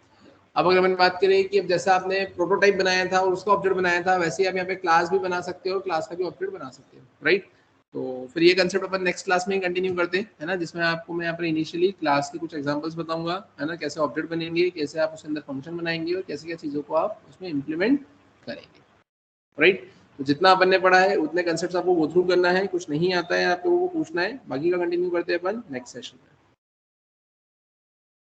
अब अगर मैंने बात करें कि अब जैसा आपने प्रोटोटाइप बनाया था और उसका ऑब्जेक्ट बनाया था, वैसे ही आप यहाँ पे क्लास भी बना सकते हो, क्लास का भी ऑब्जेक्ट बना सकते हो, राइट। तो फिर ये कंसेप्ट अपन नेक्स्ट क्लास में कंटिन्यू करते हैं, है ना, जिसमें आपको मैं यहाँ पर इनिशियली क्लास के कुछ एग्जांपल्स बताऊंगा, है ना, कैसे ऑब्जेक्ट बनेंगे, कैसे आप उसके अंदर फंक्शन बनाएंगे और कैसे क्या चीज़ों को आप उसमें इम्प्लीमेंट करेंगे, राइट। तो जितना अपन ने पढ़ा है उतने कंसेप्ट आपको गो थ्रू करना है, कुछ नहीं आता है आप लोगों को पूछना है, बाकी का कंटिन्यू करते हैं अपन नेक्स्ट सेशन में।